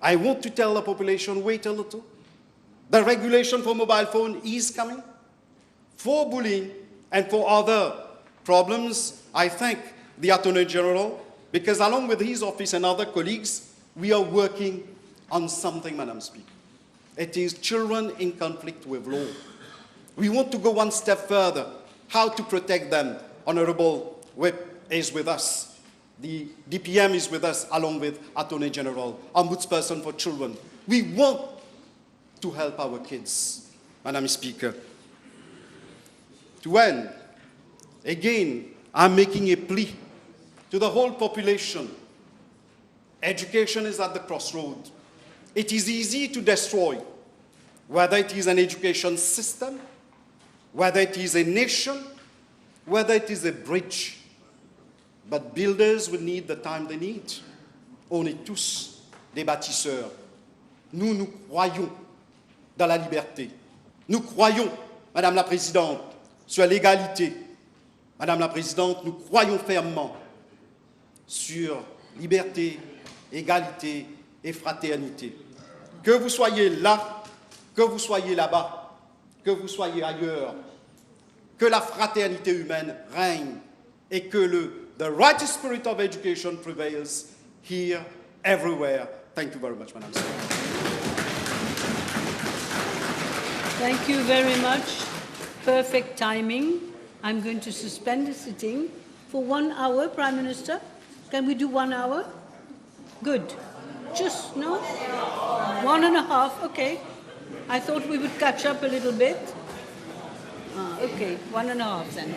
I want to tell the population, wait a little. The regulation for mobile phone is coming. For bullying and for other problems, I thank the Attorney General, because along with his office and other colleagues, we are working on something, Madam Speaker. It is children in conflict with law. We want to go one step further. How to protect them? Honorable Whip is with us. The DPM is with us, along with Attorney General, Ombudsperson for Children. We want to help our kids, Madam Speaker. To end, again, I'm making a plea to the whole population. Education is at the crossroad. It is easy to destroy, whether it is an education system, whether it is a nation, whether it is a bridge. But builders will need the time they need. On est tous des bâtisseurs. Nous, nous croyons dans la liberté. Nous croyons, Madame la Présidente, sur l'égalité. Madame la Présidente, nous croyons fermement sur liberté, égalité et fraternité. Que vous soyez là, que vous soyez là-bas, que vous soyez ailleurs, que la fraternité humaine règne et que the right spirit of education prevails here, everywhere. Thank you very much, Madam Speaker. Thank you very much. Perfect timing. I'm going to suspend the sitting for 1 hour, Prime Minister. Can we do 1 hour? Good. Just, no? 1.5, okay. I thought we would catch up a little bit. Okay, 1.5 then.